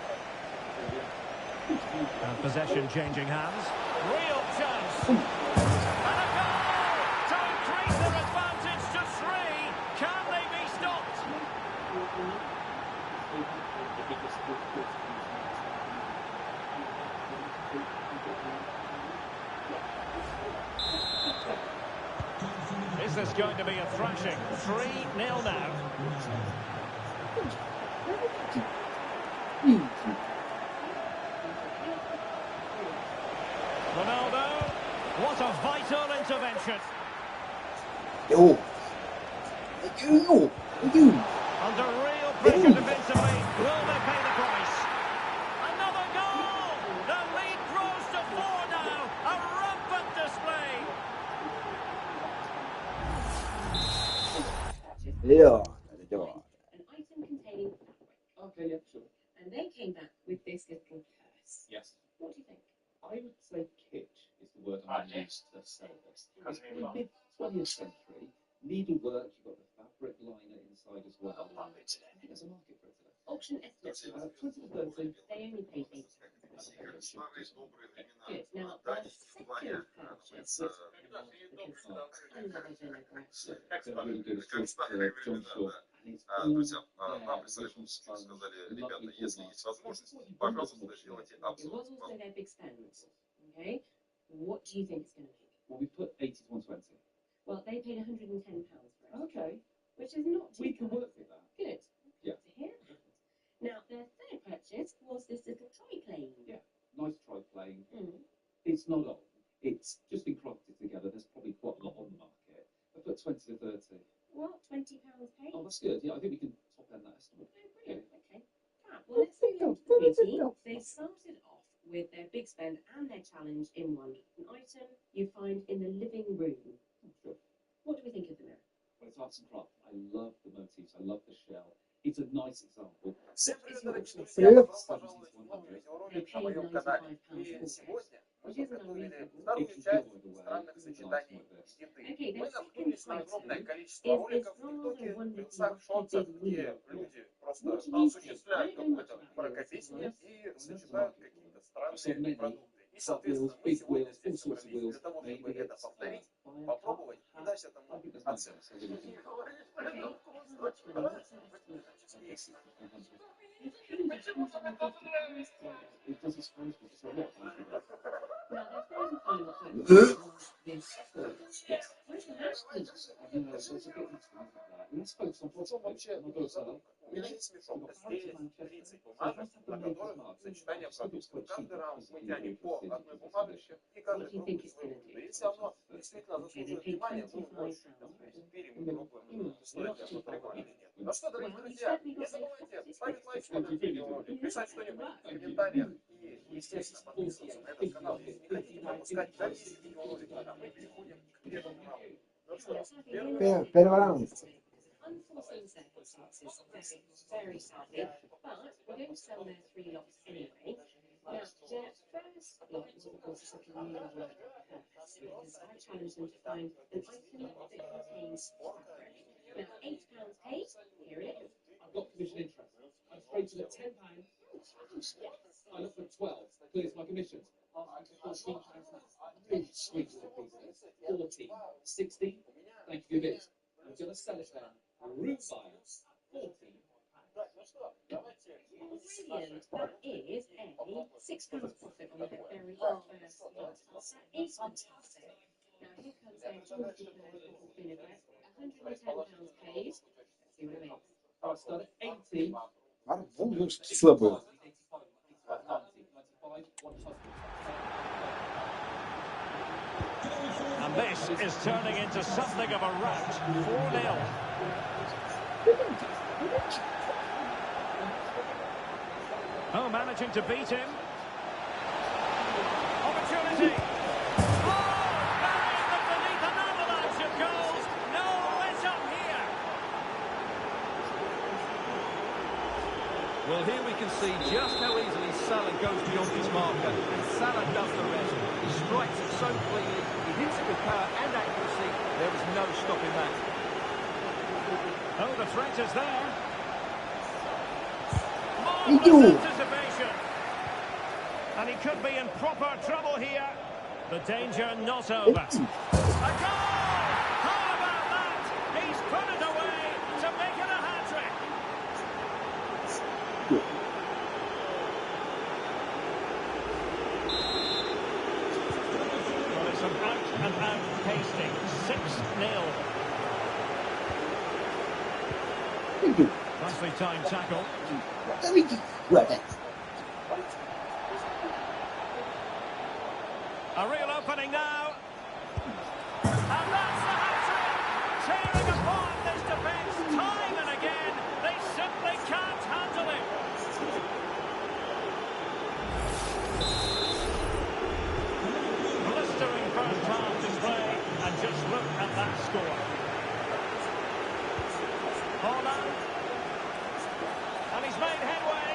And possession changing hands. Real chance. And a goal to increase their advantage to 3. Can they be stopped? Is this going to be a thrashing? 3-0 now. Ronaldo, what a vital intervention. Under real pressure defensively, will they pay the price? Another goal! The lead grows to 4 now. A rampant display. Yeah. An item containing fabric. Okay, yeah, sure. And they came back with this little purse. Yes. What do you think? I would say kitsch is the word I use to say this. Because in the mid-20th century, needlework, you've got the fabric liner inside as well. I think there's a market for it today. Auction estimates. 20 to 30. They only paid 8 pounds. Good. Now, the second purchase was another vinaigrette. They're really good. It's called John Shaw. And it's all Нам представители сказали, ребята, если есть возможность, It пожалуйста, сделайте was обзор. also their big spend. Okay. What do you think it's going to make? Well, we put 80 to 120. Well, they paid £110 for it. Okay. Which is not too We can bad. work with that. Good. Yeah. To hear. Now, their third purchase was this little triplane. Yeah. Nice triplane. Mm. It's not old. It's just been crafted together. There's probably quite a lot on the market. I put 20 to 30. What? £20 paid? Oh, that's good. Yeah, I think we can top end that estimate. Oh, brilliant. Okay. Fab. Well, let's move on to the beauty. They started off with their big spend and their challenge in one. An item you find in the living room. Sure. What do we think of the mirror? Well, it's arts and craft. I love the motifs. I love the shell. It's a nice example. Всем It's привет, your дорогие auction. друзья! Добро пожаловать в новый видеоролик на моем канале. И сегодня мы подготовили вторую часть странных сочетаний еды. Мы наткнулись на огромное количество роликов в ТикТоке, рилсах, шортсах, где люди просто осуществляют какое-то мракобесие и сочетают какие-то странные продукты. И, соответственно, мы сегодня здесь собрались для того, чтобы это повторить, попробовать и дать этому оценку. It doesn't surprise me. So what? Now, their third and final purchase was this. Yes. I know, so it's a bit Let's focus on what's вообще задумка. Мне не смешок. Здесь 30 бумажек, на которых сочетание продуктов. Каждый раунд мы тянем по одной бумажечке, и каждый пробует свою выгоду. Если оно действительно заслуживает внимания, мы больше пробуем, стоит ли оно того или нет. Ну что, дорогие друзья, не забывайте ставить лайк под видеоролик, писать что-нибудь в комментариях и, естественно, подписываться на этот канал, если не хотите пропускать дальнейшие видеоролики. А мы переходим к первому раунду. Ну что, Первый раунд. Unforeseen circumstances, very sadly, but we're going to sell their 3 lots anyway. Now, their first lot was, of course, a really work purpose, because I challenged them to find an item that contains fabric. Now, £8 paid, here it is. I've got commission interest. I'm straight to the £10. I look for 12. Clears my commissions. £14. Really sweet little piece of this. 14. 16. Thank you for your bid. I'm going to sell it then. Room buyers. 14. Brilliant. That is a £6 profit on the very first lot. That is fantastic. Now, here comes their Georgie bottled vinaigrette. £110 paid. Let's see what it makes. I started 18. Арбуз слабый. And this is turning into something of a rout. 4-0. Oh, managing to beat him. Opportunity. Oh, burying them beneath an avalanche of goals. No let up here. Well, here we can see just how easily Salah goes beyond his marker, and Salah does the rest. He strikes it so cleanly, he hits it with power and accuracy. There is no stopping that. Oh, the threat is there. Idu. Marvellous anticipation. And he could be in proper trouble here. The danger not over. A goal! How about that? He's put it away to make it a hat-trick. Well, it's an out-and-out pasting. 6-0. Nicely timed tackle. A real opening now. And that's the hat-trick. Tearing apart this defence time and again. They simply can't handle it. Blistering first half display. And just look at that score. Holland. And he's made headway.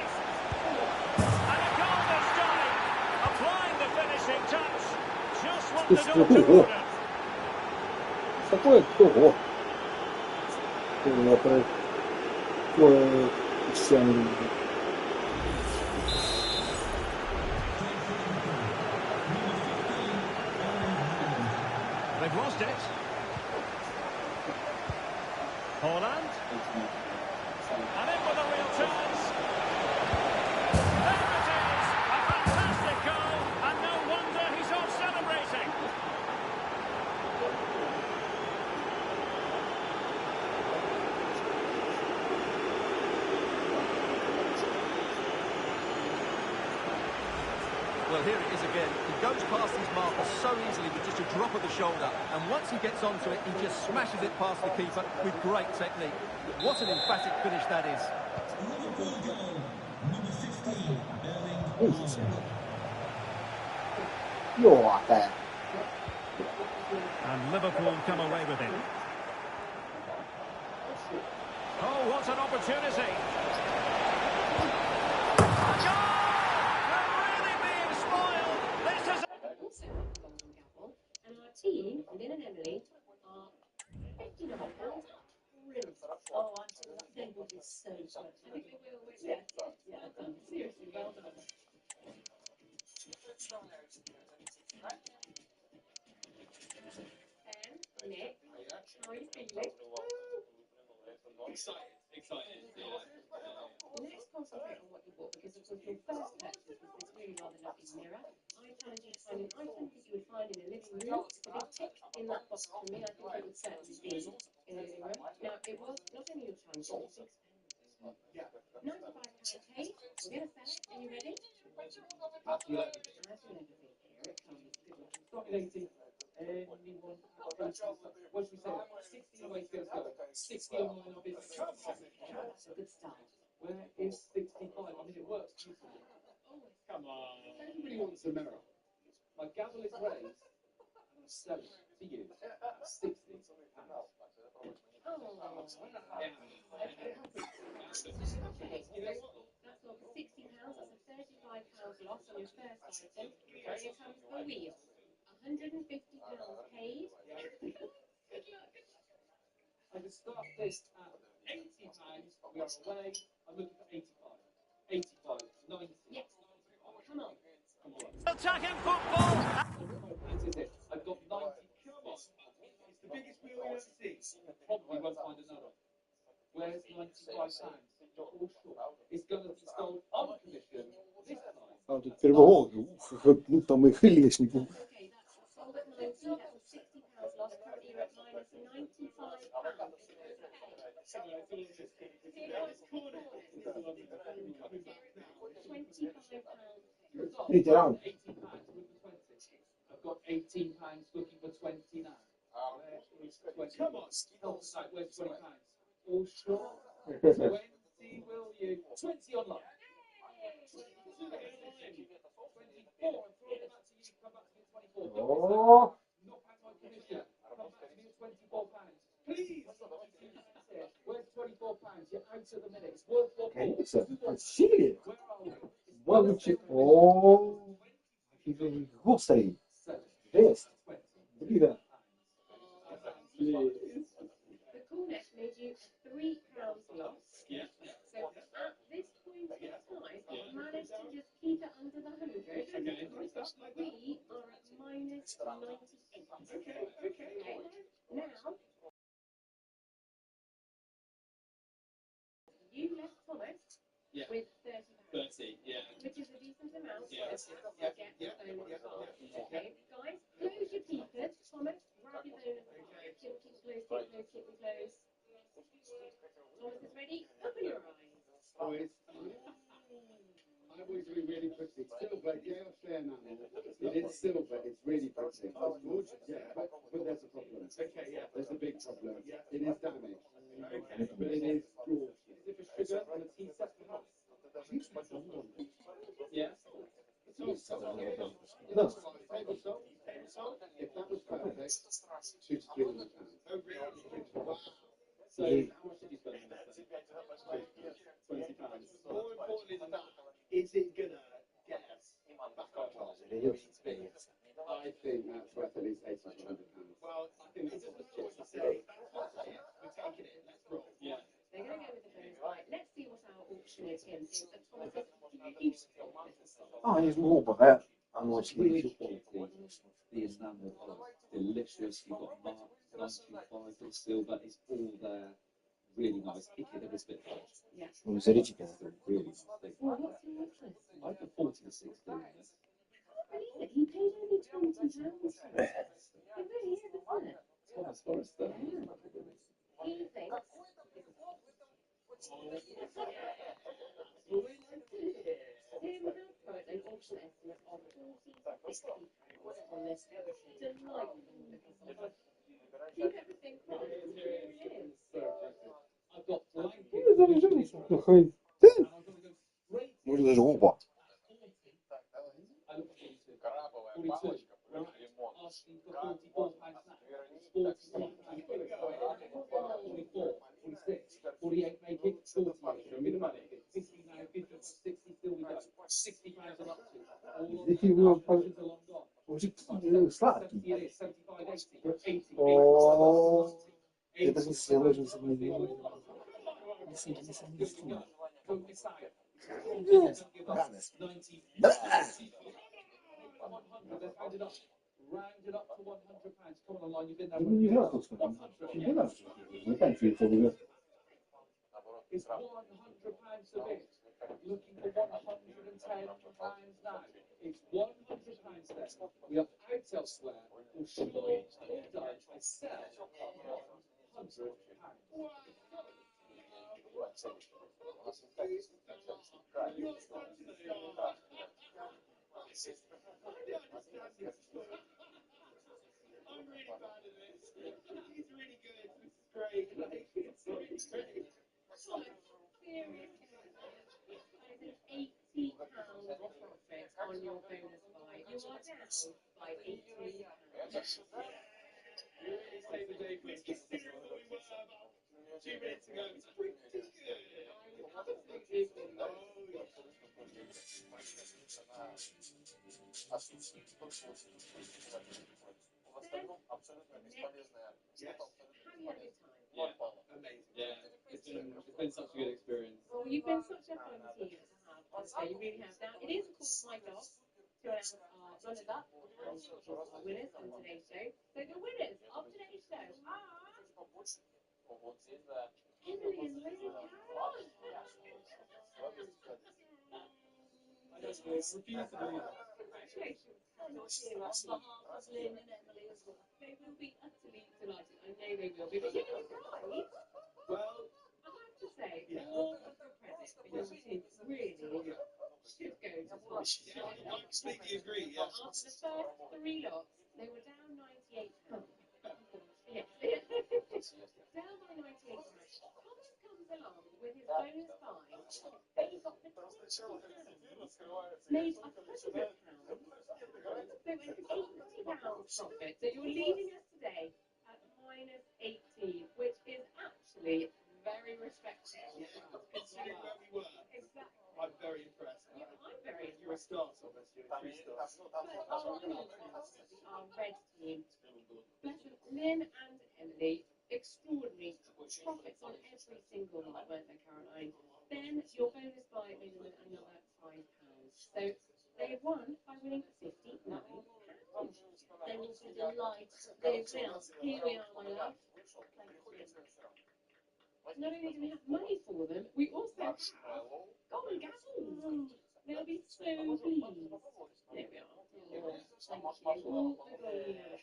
And a goal this time. Applying the finishing touch. Just what the doctor ordered. Такое ого. Ой, всем. They've lost it. Holland. And in with a real chance. There it is. A fantastic goal. And no wonder he's off celebrating. Well, here it is again. He goes past his marker so easily with just a drop of the shoulder. And once he gets onto it, he just smashes it past the keeper with great technique. What an emphatic finish that is. And Liverpool come away with it. Oh, what an opportunity. A goal! They're really being spoiled. This is... Also, Golden Gavel, and our team, Lynn and Emily, are £59 up. Brilliant. Oh, I'm telling you, they will be so good. I think they will win. Yeah, seriously, well done. And Nick, how are you feeling? Excited, yeah. Let's concentrate on what you bought, because of course your first purchase was this really rather lovely mirror. I challenge you to find an item that you would find in a living room with a big tick in that box for me. I think it would certainly be in a living room. Now, it was not calculating anyone. What should we say? 60 away to go. 60 on line of business. That's a good start. Where is 65? I mean, it works beautifully. Come on. Everybody wants a mirror. My gavel is raised, and I'm selling to you at 60 pounds. You know what? That's over £60. That's a £35 loss on your first item. Here comes the wheel. £150 paid. Good luck. I can start this at £80. We are away. I'm looking for 85. 85. 90. Yes. Come on. Come on. Attacking football. This is it. I've got 90. Come on. It's the biggest wheel you've ever seen. Probably won't find another. Where's £95? All short. It's going to be sold on commission this time. А тут первого, ну там их лестнику. Okay, that's sold at 90. That was £60 loss. Currently you're at minus £95. Третий раунд. I've got £18 looking for 20 now. Come on, where's £20? All short. 20 will you? 20 online. 24. I'm throwing it back to you. Come back to me at 24. Oh. Not back my commission. Come back to me at £24. Please. Where's £24? You're out of the minute. It's worth what? Сильно? Валучи. О. Гусей. Жесть. Блин. The cornet made you £3 loss. Yeah. So at this point in time, I've managed to just keep it under the 100. Okay. We are at minus 98. Okay. Now, you left Thomas Yeah. with £30. 30, yeah. Which is a decent amount. Yes. To get the bonus bar. Okay, guys, close your peepers. Thomas, grab your bonus bar. Keep them close, keep them close. Thomas is ready. Open your eyes. Boys. I've always been really pretty. Silver, yeah, fair now. It is silver, it's really pretty. Oh, gorgeous. Yeah, but there's a problem. Okay, yeah. There's a big problem. It is damaged. But it is gorgeous. Is it for sugar on a tea set perhaps? Yeah. Table salt. If that was perfect, £200 to £300. Oh, really? Wow. So, how much did you spend on this? £20. More importantly than that, is it going to get us back on top? I think that's worth at least £80 to £100. Well, I think that's what the choice to say. We're taking it. Let's roll. Yeah. They're going to go with the bonus bar. Let's see what our auctioneer Tim thinks of Thomas's beautiful necklace. А, они же оба, да? Оно Really очень. quality. The enamel is delicious. You've got mark 95 for the silver. It's all there. Really nice. It could have a bit much. Yeah. Ну, смотрите, как Still really nice thing. Well, what's your necklace? I put 40 to 60 on this. Believe it, he paid only £20 for it. It really is, isn't it? Thomas Forrester. Yeah. He thinks. Tim has put an auction estimate of £40 to £60 on this delightful necklace. Keep everything crossed. Here it is. I've got blankets. Может даже оба. I look at 42. Asking for £44 now. 44, 46, 48 making, 48. Show me the money. 50 now, 50, 60 still we go. £60 are up to. Здесь его All along gone. уже сладкий. 70 it is, 75, 80, 80. О, 80. это же все ложно. Don't miss out. Yes. 90. Rounded up to £100. Come on, online, you've been there. Ну, не знаю, что там. Не знаю, что не кончится уже. It's £100 a bit. Looking for £110 now. It's £100 there. We are out elsewhere. Or sure, all done. I sell £100. Really saved the day for us. Considering what we were about 2 minutes ago, it's pretty good. I would absolutely agree. В остальном абсолютно бесполезная штука, абсолютно бесполезная. Yeah, amazing. Yeah, it's been such a good experience. Well, you've been such a fun team to have. Honestly, you really have. Now, it is, of course, my job to announce our runners-up and, of course, our winners on today's show. So the winners of today's show are Вот здесь, да. Emily and Lady Carol. I just refuse to believe it. Congratulations, Carol, here on behalf of Lynn and Emily as well. They will be utterly delighted. I know they will be. But you're going to cry. Well, I have to say, all of the credit for your team really should go to Max. I completely agree. Yeah. After the first 3 lots, they were down 98 pounds. Yes. Down by 98 pounds. Thomas comes along with his bonus buy. They got the 20 pounds. Made £100. So an £80 profit. So you're leaving us today at minus 18, which is actually very respectable. Considering where we were, Exactly. I'm very impressed. Yeah, I'm very You're a star, Thomas. You're a true star. But our winners, our red team, bless them, Lynn and Emily, extraordinary profits on every single lot, weren't they, Caroline? Then your bonus buy made them another £5. So they won by winning £59. They will be delighted. They will. Here we are, my love. Not only do we have money for them, we also have golden gaffles. They'll be so pleased. There we are. Oh, thank you.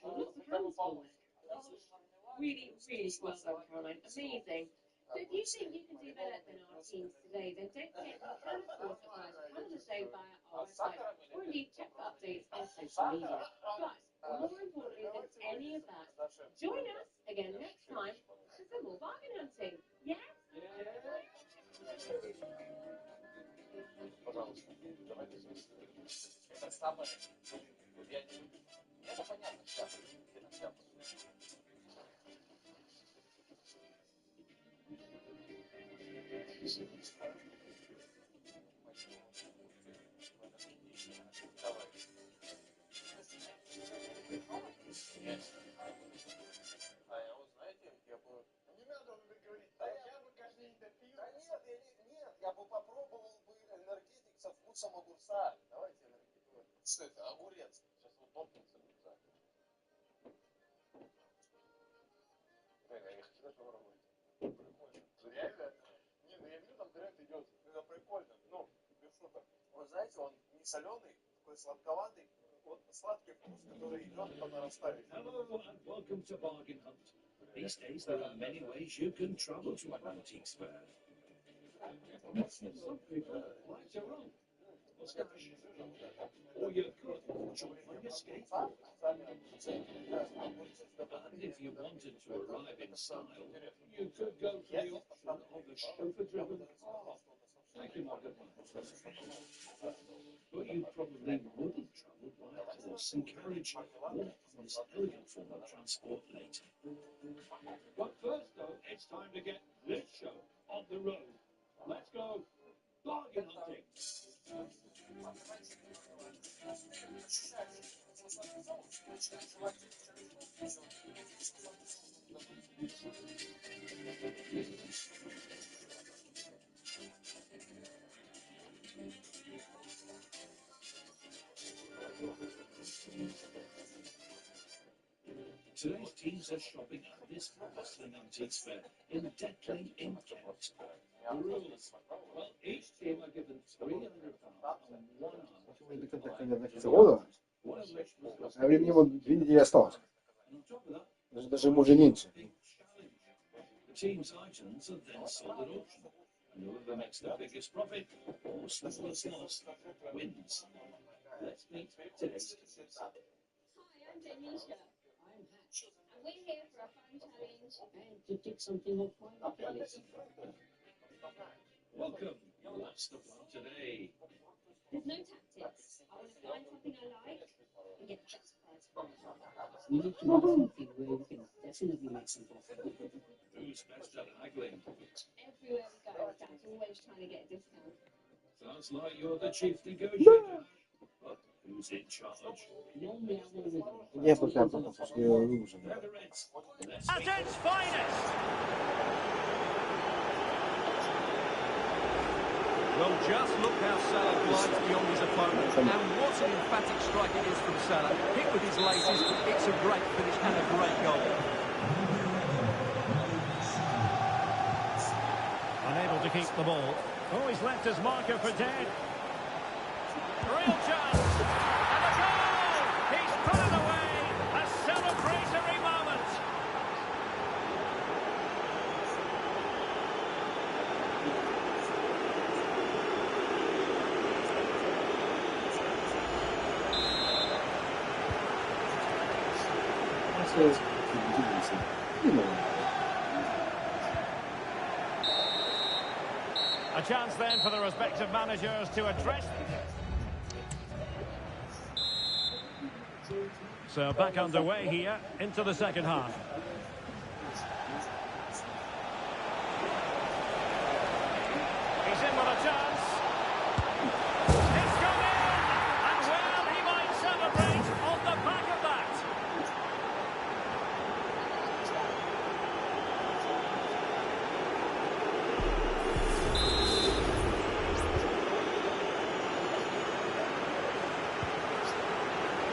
All the golden gaffles. Lots of hands full there. Really, really well done, Caroline. Amazing. So if you think you can do better than our teams today, then don't forget you can, of course, advise come on the show via our website or indeed check for updates on social media. But more importantly than any of that, join us again next time for some more bargain hunting. Yes? Пожалуйста, давайте это самое. Я не люблю. Это понятно, шляпа. Это шляпа. Давай. А я вот, знаете, я бы... Не надо уже говорить, да я бы каждый день допил. Да нет, я бы попробовал бы энергетик со вкусом огурца. Давайте энергетик. Что это? Огурец. Сейчас вот топнем с огурца. Я хочу даже попробовать. Прикольно. Реально? Не, ну я вижу, там тренд идет. Это прикольно. Ну, без шуток. Вы знаете, он не соленый, такой сладковатый. Вот сладкий вкус, который идет по нарастающей. Hello and welcome to Bargain Hunt. These days there are many ways you can travel to an antiques fair. Some people like to run, or stash, or you could join on your skateboard. And if you wanted to arrive in style, you could go for the option of a chauffeur-driven car. Thank you, Margaret. But you probably wouldn't travel by horse and carriage or on this elegant form of transport later. But first, though, it's time to get this show on the road. Let's go bargain hunting. Today's teams are shopping at this bustling antiques fair in Detling in Kent. The rules. Well, each team are given £300 and 1 До конца года. А времени вот 2 недели осталось. Даже уже меньше. The team's items are then sold at auction, and whoever makes the biggest profit or smallest loss wins. Let's meet today's teams. Hi, I'm Denisha. I'm Hatch. And we're here for a fun challenge. And to tick something off my bucket list. Welcome. What's the plan today? There's no tactics. I want to find something I like and get the best price for You need to do something where you can definitely make some profit. Who's best at haggling? Everywhere we go, Dad's always trying to get a discount. Sounds like you're the chief negotiator. But who's in charge? Normally I'm all with them. Nie, to tam to wszystkie różne. Featherettes. Let's At its finest! Well, just look how Salah glides beyond his opponent, and what an emphatic strike it is from Salah. Hit with his laces, it's a great finish and a great goal. Unable to keep the ball. Oh, he's left his marker for dead. Real chance! And a goal! He's put it away! A celebratory moment! A chance then for the respective managers to address. So back underway here into the second half. He's in with a chance. It's gone in! And well, he might celebrate on the back of that.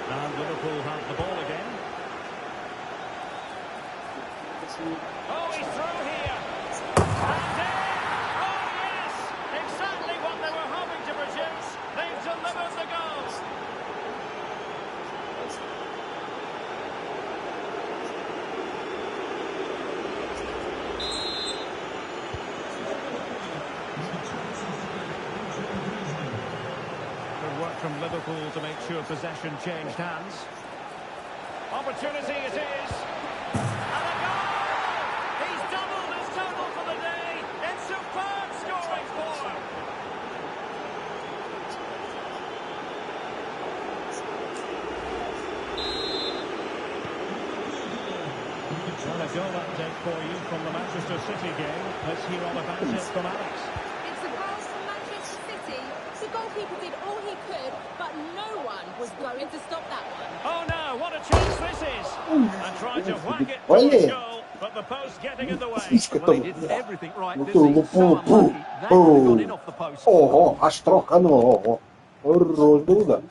And Liverpool have the ball again. Oh, he's through here. And in! Oh, yes! Exactly what they were hoping to produce. They've delivered the goal. Good work from Liverpool to make sure possession changed hands. Opportunity it is. And a goal! He's doubled his total for the day. In superb scoring form. Well, a goal update for you from the Manchester City game. Let's hear all about it from Alex. It's a goal from Manchester City. The goalkeeper did all he could, but no one was going to stop that one. Oh no, what a chance this is! And tried to whack it towards goal, but the post getting in the way. Well, he did everything right. This Pum, is so pum, unlucky. That could have gone in off the post. Oho, aż trochę no. Rozbuda.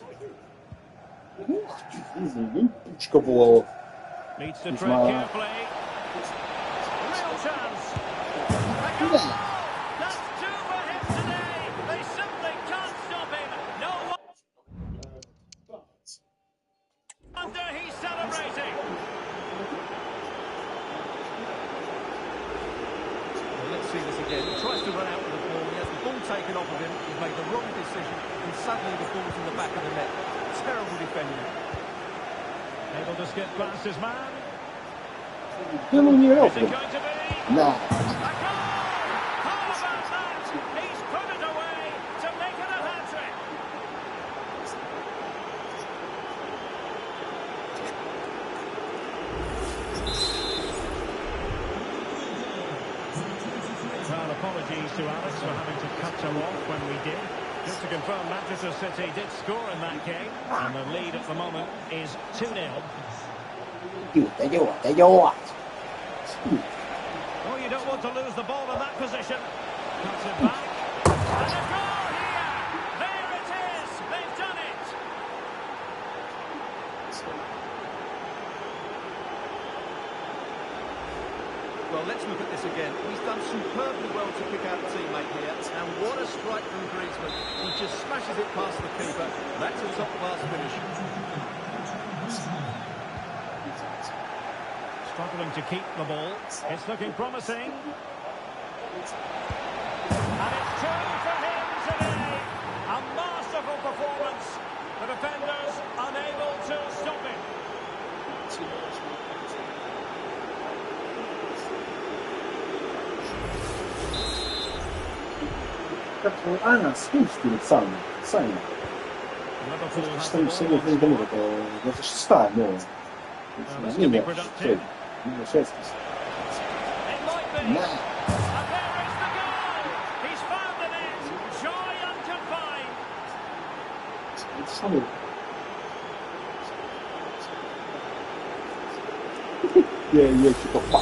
Puczko było. Needs to tread carefully. Real chance. A goal! That's two for him today. They simply can't stop him. No wonder he's celebrating. Well, let's see this again. He tries to run out with the ball. He has the ball taken off of him. He's made the wrong decision, and suddenly the ball's in the back of the net. Terrible defending. Able to skip past his man. Tylu nie Is it robił. going to be? No. A goal! How about that? He's put it away to make it a hat-trick. Well, apologies to Alex for having to cut him off when we did. Just to confirm, Manchester City did score in that game, and the lead at the moment is 2-0. Oh, you don't want to lose the ball in that position. Cuts it back. And a goal here! There it is! They've done it! Well, let's look at this again. He's done superbly well to pick out a teammate here. And what a strike from Griezmann. He just smashes it past the keeper. That's a top-class finish. Struggling to keep the ball. It's looking promising. And it's two for him today. A masterful performance. The defenders unable to stop him. Ana, spójrz tu, sam. Liverpool have the Stoi ball sempre once vedendo more. che ci sta, no? Well, this could be Minha, productive. minha festa. It might be. And there is the goal. He's found the net. Joy unconfined. Sabe? E tipo, pá.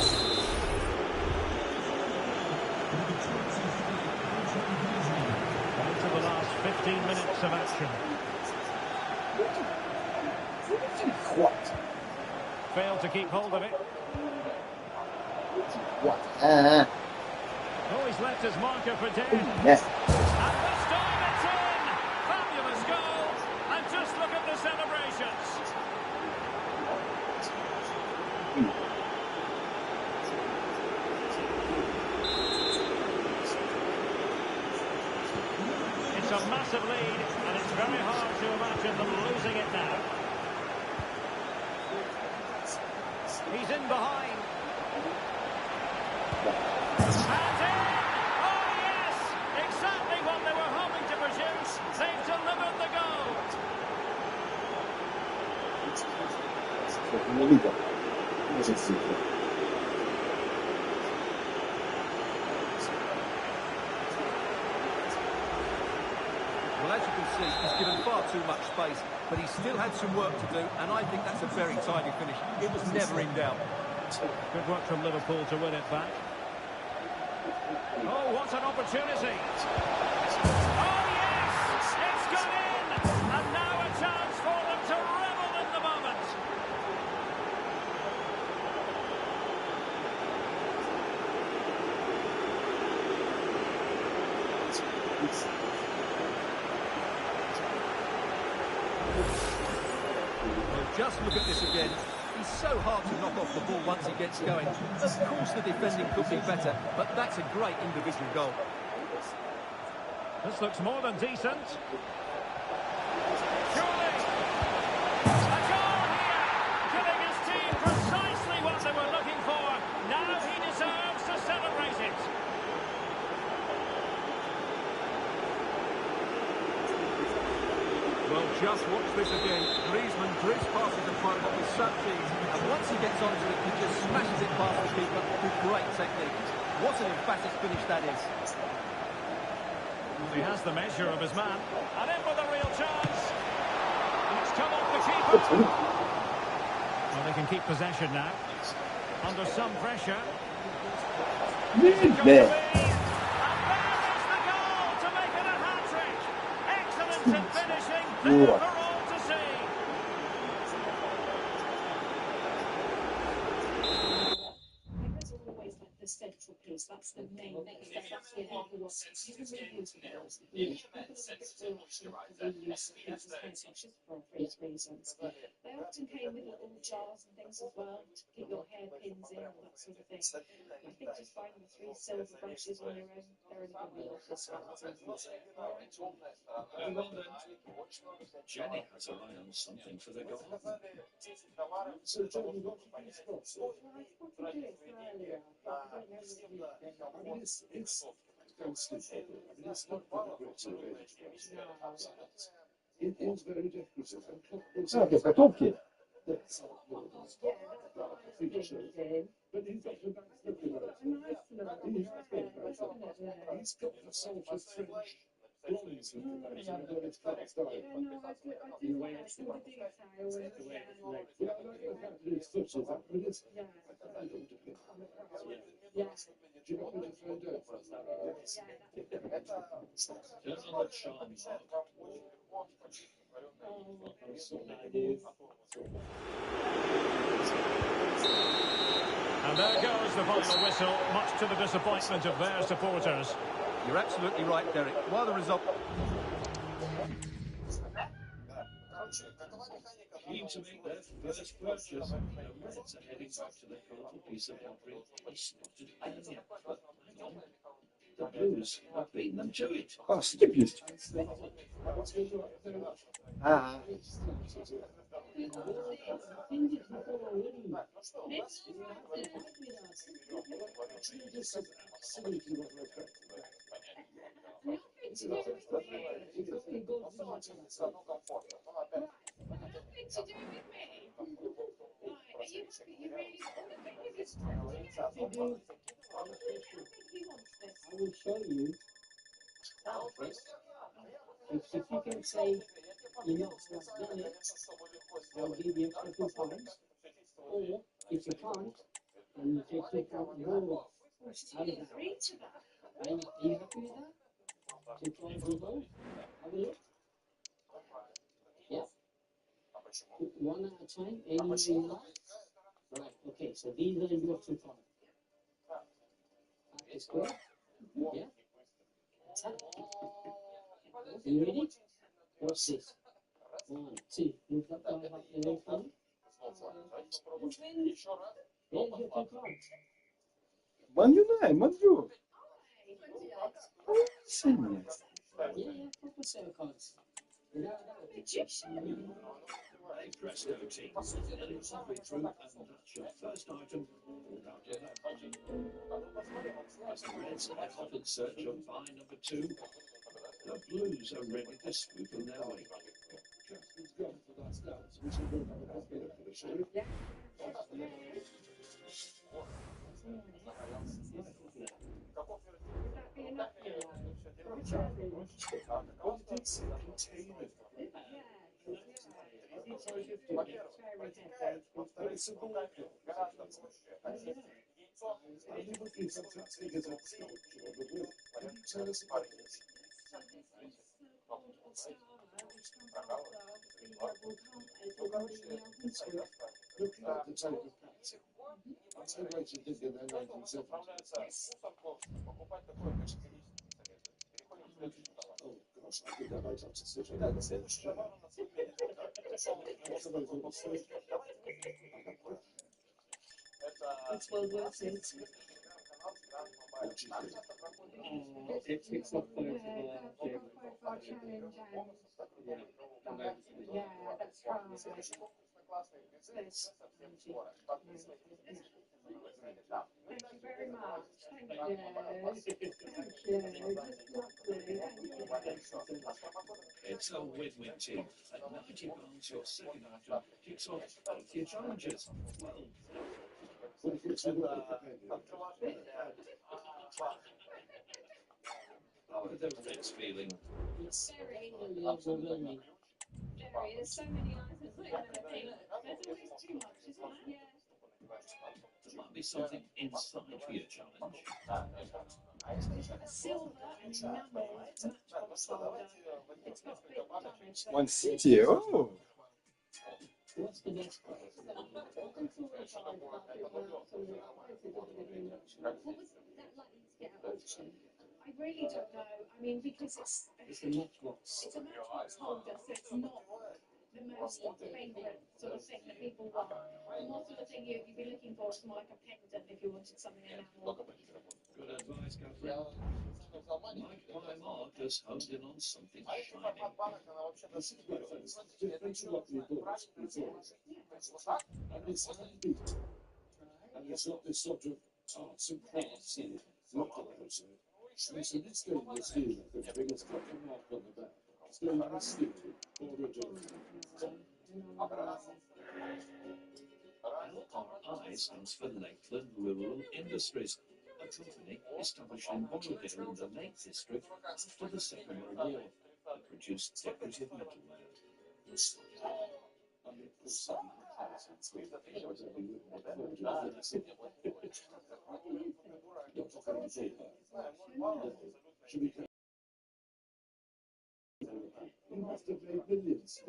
Into the last 15 minutes of action. What? Failed to keep hold of it. What? Oh, he's left his marker for dead. Yes. And this time it's in. Fabulous goal. And just look at the celebrations. It's a massive lead, and it's very hard to imagine them losing it now. He's in behind. And in! Oh yes! Exactly what they were hoping to produce. They've delivered the goal. Minha vida. Como é que se Well, as you can see, he's given far too much space, but he still had some work to do, and I think that's a very tidy finish. It was never in doubt. Good work from Liverpool to win it back. Oh, what an opportunity. Oh, yes! It's gone in! And now a chance for them to revel in the moment. Well, just look at this again. He's so hard to knock off the ball once he gets going. Of course the defending could be better, but that's a great individual goal. This looks more than decent. Surely! A goal here! Giving his team precisely what they were looking for. Now he deserves to celebrate it. Well, just watch this again. Griezmann drifts past his opponent with such ease, and once he gets onto it, he just smashes it past the keeper with great technique. What an emphatic finish that is. He has the measure of his man. And in with a real chance. And it's come off the keeper. Well, they can keep possession now. Under some pressure. Is it going to be? And there is the goal to make it a hat-trick. Excellent in finishing. There for all to see. There's always like the central piece. That's the main thing. That's the whole lot. You can reuse the goals. Just for obvious reasons. They often came with little jars and things as well to keep your hairpins in and that sort of thing. I think just finding the 3 silver brushes on your own, they're only going to be awful spots. Jenny has her eye on something for the goal. So, John, what did you spot? It's don't sleep over it. I mean, it's not very good to it is very difficult. Ah, che tocchi. That's not good. But he's got the back looking at it. He's got the sort of French blondes looking at it, but it's quite style. I do like some of the details. Yeah, I like the fact that his foot is up, but it's Yeah. I don't do it. Yeah. Do you want me to find out? Turn on the charm mark. And there goes the final whistle, much to the disappointment of their supporters. You're absolutely right, Derek. While the result... Keen to make their first purchase. The Reds are heading back to the colourful piece of pottery they spotted earlier. But hang on, the Blues have beaten them to it. Ah, stupid. Ah. you doing with me? Right, are you happy? You really want the thing with this time? I think he wants this. I will show you this. If you can say you're not done it, I'll give you extra £2. Or if you can't, then you take £2 more out of that. Agree to that. Are you happy with that? To try and do both? Have a look. Yeah. One at a time, any way you like. Right, okay, so these are your £2. That is good. Yeah. You ready? What's this? 1, 2, move that guy up the way for me. There's your £2. Mangiu ne, mangiu. Sì. Yeah, proper set of cards. Without a doubt. A presto team, and it's halfway through, and that's your first item without your As the Reds head off in search of buy number 2, the Blues are ready to swoop in their way. Justin's gone for that start, so we should go have a coffee after the show. Looking at the type of pattern, I like to think in the 1970s. Oh gosh, I think I might have to switch on that. It's well worth it. It's not fair to Our challenge and yeah, that's right. Thank you very much. Thank you. Thank you. Just lovely. It's a win-win team. At £90, your second item kicks off both your challenges. Well, how are the Reds feeling? It's very overwhelming. Jerry, there's so many items. Look at the thing. There's always too much, isn't there? Yeah. There might be something inside for your challenge. A silver and enamel matchbox holder. It's got big damage. One city, oh. What's the next prize? What was that likely to get at auction? I really don't know. I mean, because it's a matchbox. It's a matchbox holder, so it's not the most favourite sort of thing that people want. The more sort of thing you'd be looking for is more like a pendant if you wanted something enamel. Good advice, Catherine. Mike Plymar just honed in on something shiny. And it's handbeat. And it's not this sort of arts and crafts in it. Not closer. So this game was here, the biggest fucking mark on the back. Stainless steel, original. RI stands for Lakeland Rural Industries, a company established in Borrowdale in the Lake District after the Second World War that produced decorative metalware. You must have made millions.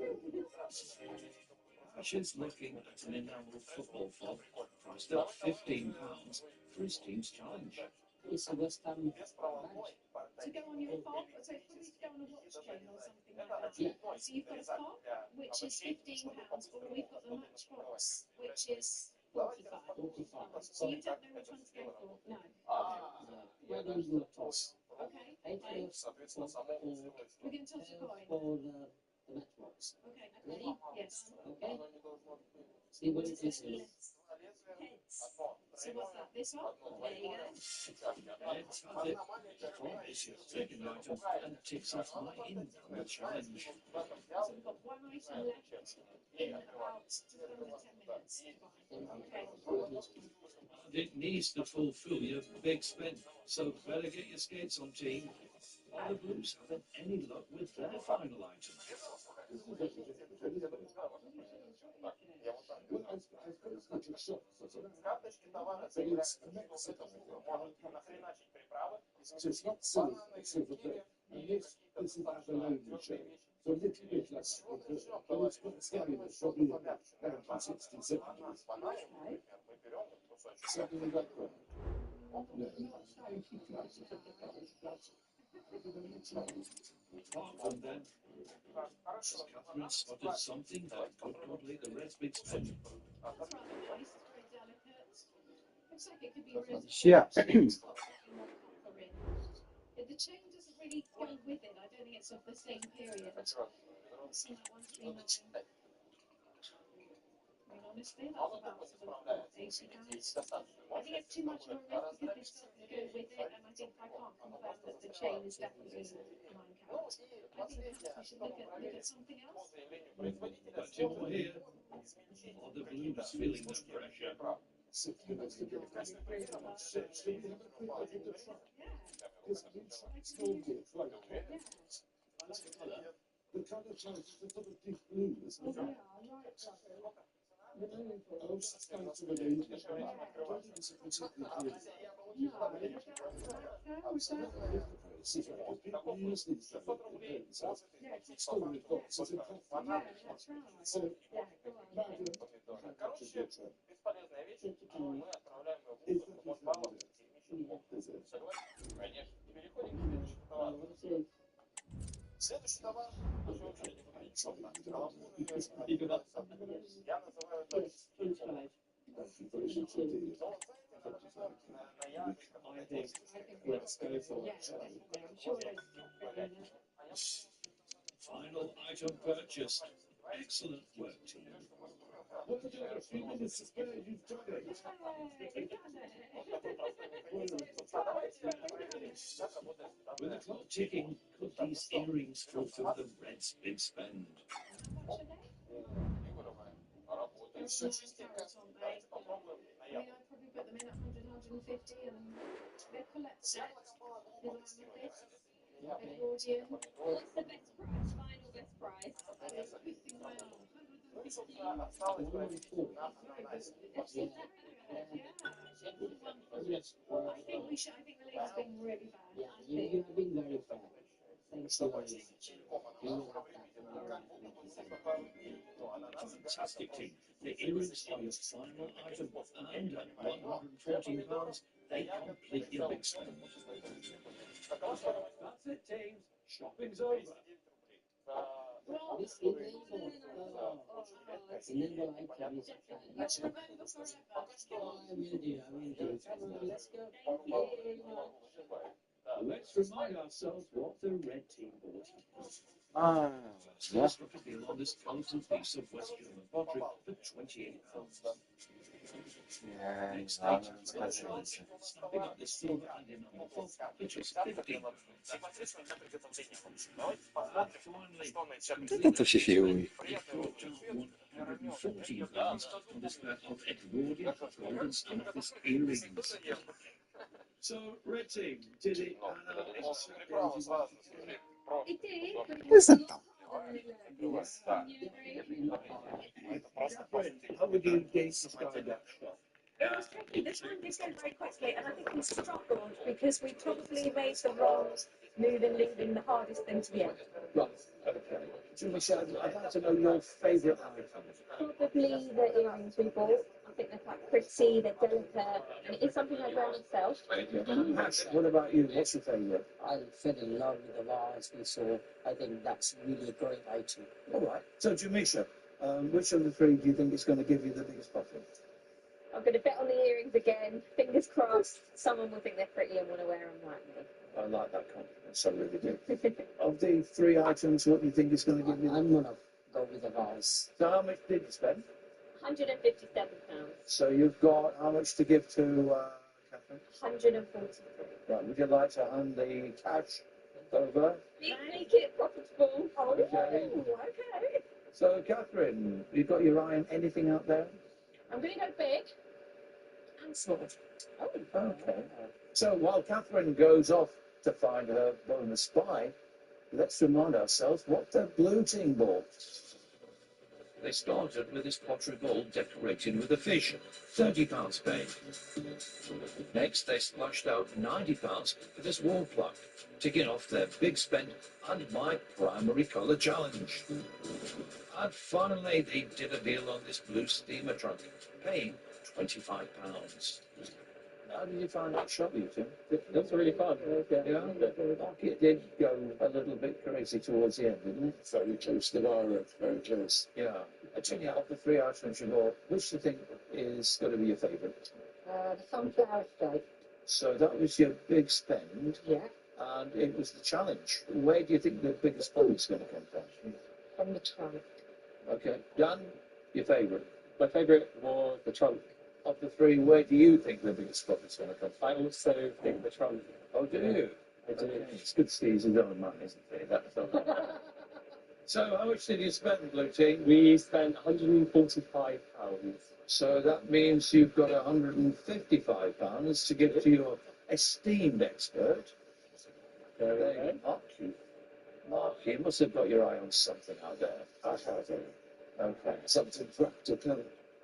Ash is looking at an enamel football fob priced at £15 for his team's challenge. It's a West Ham badge. To go on your fob, so probably to go on a watch chain or something like that. Yeah. So you've got a fob, which is £15, or we've got the matchbox, which is £45. So you don't know which one to go for? No. Why don't we do a toss? Okay. We're going to toss a coin. For the matchbox. Okay. Ready? Yes. Okay. See what it is. Heads. So So what's that? This one? There you go. Let's have it. Promise your second item and ticks off my in-number challenge. So we've got one item left in about just under 10 minutes. Okay. And it needs to fulfill your big spend, so better get your skates on, team. Are the Blues having any luck with their final item? So it's not silver, it's silver blue. And this is that alone show. So a little bit less, but it's got a scale that's probably about 60, 70. Something like that. Apart from them, Catherine spotted something that could complete the Reds' big spend. That's rather nice. It's very delicate. Looks like it could be really Yeah. The chain doesn't really go with it. I don't think it's of the same period. I've seen that 139. I mean, honestly, that's about sort of £80. I think it's too much of a risk because this doesn't go with it, and I think I can't confirm that the chain is definitely 9 carat. I think perhaps we should look at something else. But you're here. Are the Blues feeling the pressure? The colour changes, the sort of deep blue, isn't it? Oh, it's going to an Indian. I don't think it's a particularly blue. People use these so it's still we've got sort of so Следующий товар, let's go for Final item purchased. Excellent work, team. Look at that, a few minutes to spare, you've done it. With the clock ticking, could these earrings fulfill the Reds' big spend? They're 9 carats, aren't they? I mean, I'd probably put them in at 100, 150, and they're Colette set. Little amethyst, Edwardian. What's the best price? Final best price? Twisting my arm. It's very good. Yeah. I think we should. I think the lady's been really bad. Yeah, you have been very fair. Thanks so much. You will have that. Fantastic, team. The earrings are your final item, and at £114, they complete your big spend. That's it, teams. Shopping's over. This is the envelope item is You'll remember forever. I will do. Let's go. Let's remind ourselves what the red team bought. Ah, yeah. Specifically on this colourful piece of West German pottery for £28. Yeah, Next no, item, snapping up this silver and in number 4, which was £15. And finally, Это все фигуи. it brought down £114 on this pair of Edwardian golden amethyst earrings. So, red team, did it? It did, but it Questo was è How would you describe that shot? It was tricky. This one did go very quickly, and I think we struggled because we probably made the wrong move in leaving the hardest thing to the end. Right, okay. So, Michelle, I'd like to know your favourite item. Probably the earrings we bought. I think they're quite pretty, they're delicate, and it is something I wear myself. Max, what about you? What's your favourite? I fell in love with the vase we saw. I think that's really a great item. All right. So, Jamisha, which of the three do you think is going to give you the biggest profit? I'm going to bet on the earrings again. Fingers crossed. Someone will think they're pretty and want to wear them like me. I like that confidence. I really do. Of the three items, what do you think is going to give you? I'm going to go with the vase. So, how much did you spend? £157. So you've got how much to give to Catherine? 143. Right, would you like to hand the cash over? Make it profitable. Oh, Okay. okay. So, Catherine, you've got your eye on anything out there? I'm going to go big and small. Oh, okay. So, while Catherine goes off to find her bonus spy, let's remind ourselves what the blue team bought. They started with this pottery bowl decorated with a fish, £30 paid. Next, they splashed out £90 for this wall plug, ticking off their big spend and my primary colour challenge. And finally, they did a deal on this blue steamer trunk, paying £25. How did you find that shop, you two? That's really fun. Yeah, it did go a little bit crazy towards the end, didn't it? Very close to Naira, very close. Yeah. I tell you, of the three items you bought, which do you think is going to be your favourite? The sunflower steak. So that was your big spend, Yeah. and it was the challenge. Where do you think the biggest fun is going to come from? From the trunk. Okay. Dan, your favourite? My favourite was the trunk. Of the three, where do you think the biggest profit's going to come from? I also think the trunk. Oh, do you? I do. Okay. It's good to see he's on man, isn't it? That's all right. So, how much did you spend, Blue Team? We spent £145. So that means you've got £155 to give to your esteemed expert. There we go. Mark, you must have got your eye on something out there. I have it. Okay. Something practical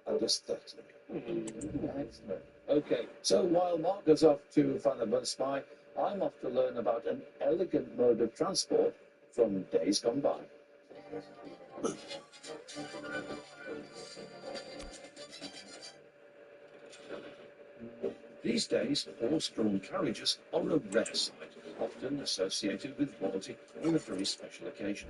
and aesthetic. Excellent. Okay, so while Mark goes off to find the bun spy, I'm off to learn about an elegant mode of transport from days gone by. These days, horse-drawn carriages are a rare sight, often associated with royalty on a very special occasion.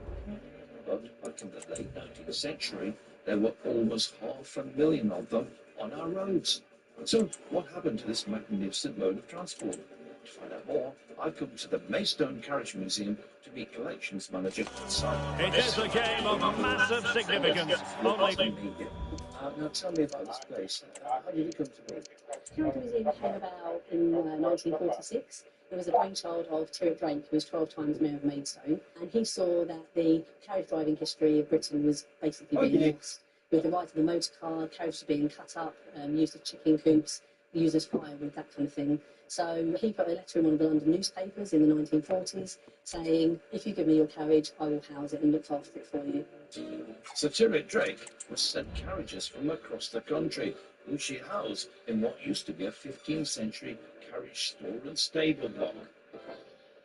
But back in the late 19th century, there were almost 500,000 of them on our roads. So what happened to this magnificent mode of transport? To find out more, I've come to the Maidstone Carriage Museum to meet collections manager Simon. It is a game of massive significance. Only Now tell me about this place. How did it come to be? Carriage Museum came about in 1946. It was a brainchild of Tyrwhitt Drake, who was 12 times Mayor of Maidstone, and he saw that the carriage driving history of Britain was basically being lost. With the rise of the motor car, carriages being cut up, used as chicken coops, used as firewood, that kind of thing. So he put a letter in one of the London newspapers in the 1940s saying, if you give me your carriage, I will house it and look after it for you. Sir Tyrwhitt Drake was sent carriages from across the country, which he housed in what used to be a 15th century carriage store and stable block.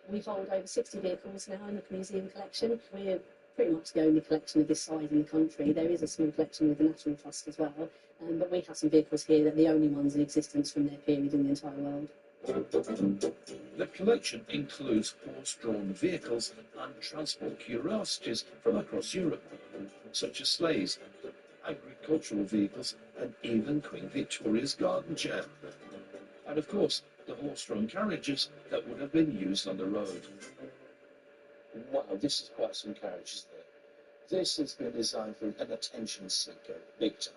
We've hold over 60 vehicles now in the museum collection. We're pretty much the only collection of this size in the country. There is a small collection with the National Trust as well, but we have some vehicles here that are the only ones in existence from their period in the entire world. The collection includes horse-drawn vehicles and transport curiosities from across Europe, such as sleighs, agricultural vehicles, and even Queen Victoria's garden chair. And of course, the horse-drawn carriages that would have been used on the road. Wow, this is quite some carriage, isn't it? This has been designed for an attention seeker, big time.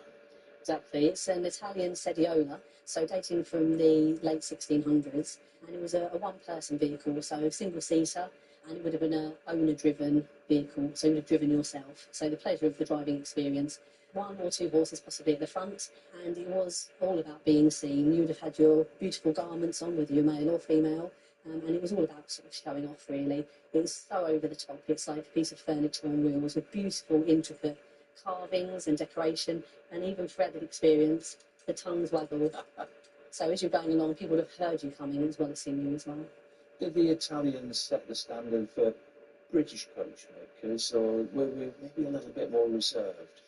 Exactly. It's an Italian sediola, so dating from the late 1600s, and it was a one-person vehicle, so a single-seater, and it would have been an owner-driven vehicle, so you would have driven yourself. So the pleasure of the driving experience, one or two horses possibly at the front, and it was all about being seen. You would have had your beautiful garments on, whether you're male or female, and it was all about sort of showing off, really. It was so over the top. It's like a piece of furniture on wheels with beautiful, intricate carvings and decoration, and even for added experience, the tongues waggled. So as you're going along, people would have heard you coming as well as seen you as well. Did the Italians set the standard for British coachmakers, or were we maybe a little bit more reserved?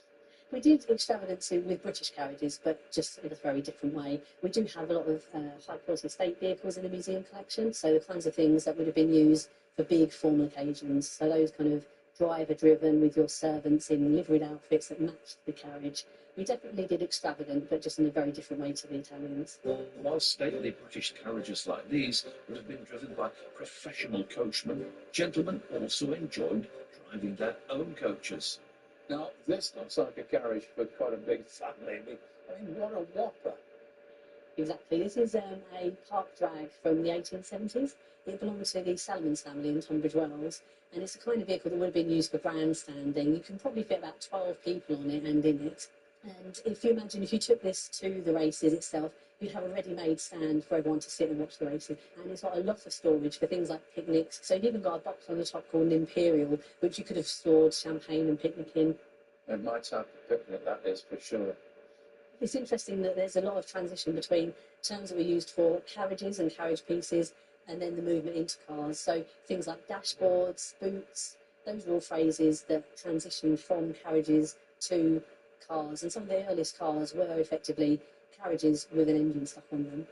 We did extravagance with British carriages, but just in a very different way. We do have a lot of high-quality state vehicles in the museum collection, so the kinds of things that would have been used for big formal occasions. So those kind of driver-driven with your servants in liveried outfits that matched the carriage. We definitely did extravagant, but just in a very different way to the Italians. While stately British carriages like these would have been driven by professional coachmen, gentlemen also enjoyed driving their own coaches. Now, this looks like a carriage for quite a big family. I mean, what a whopper. Exactly. This is a park drag from the 1870s. It belonged to the Salmons family in Tunbridge Wells, and it's the kind of vehicle that would have been used for grandstanding. You can probably fit about 12 people on it and in it. And if you imagine if you took this to the races itself, you'd have a ready-made stand for everyone to sit and watch the races. And it's got a lot of storage for things like picnics. So you've even got a box on the top called an Imperial, which you could have stored champagne and picnic in. And my type of picnic, that is for sure. It's interesting that there's a lot of transition between terms that were used for carriages and carriage pieces and then the movement into cars. So things like dashboards, boots, those are all phrases that transition from carriages to cars. And some of the earliest cars were effectively carriages with an engine stuck on them.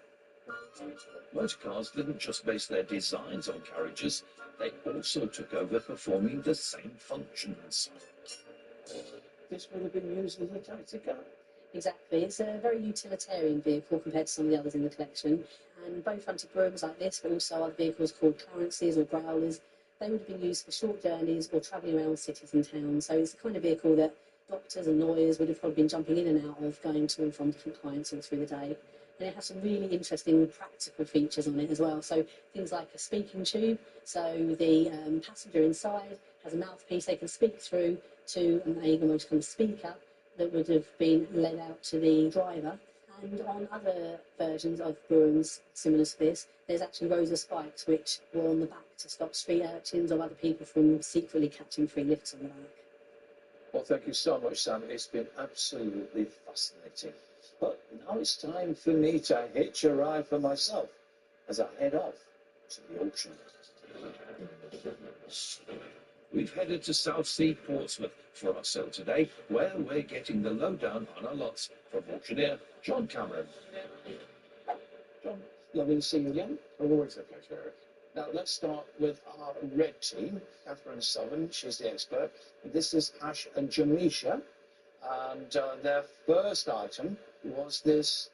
Motor cars didn't just base their designs on carriages, they also took over performing the same functions. This would have been used as a taxi car. Exactly. It's a very utilitarian vehicle compared to some of the others in the collection. And bow fronted brooms like this, but also other vehicles called Clarences or Growlers, they would have been used for short journeys or travelling around cities and towns. So it's the kind of vehicle that doctors and lawyers would have probably been jumping in and out of, going to and from different clients all through the day. And it has some really interesting practical features on it as well. So things like a speaking tube. So the passenger inside has a mouthpiece they can speak through to an almost kind of speaker that would have been led out to the driver. And on other versions of brooms similar to this, there's actually rows of spikes which were on the back to stop street urchins or other people from secretly catching free lifts on the back. Well, thank you so much, Sam. It's been absolutely fascinating. But now it's time for me to hitch a ride for myself as I head off to the auction. We've headed to South Sea Portsmouth for our sale today, where we're getting the lowdown on our lots from auctioneer John Cameron. John, lovely to see you again. Always a pleasure, Eric. Now, let's start with our red team. Catherine Sullivan, she's the expert. This is Ash and Jamisha. And their first item was this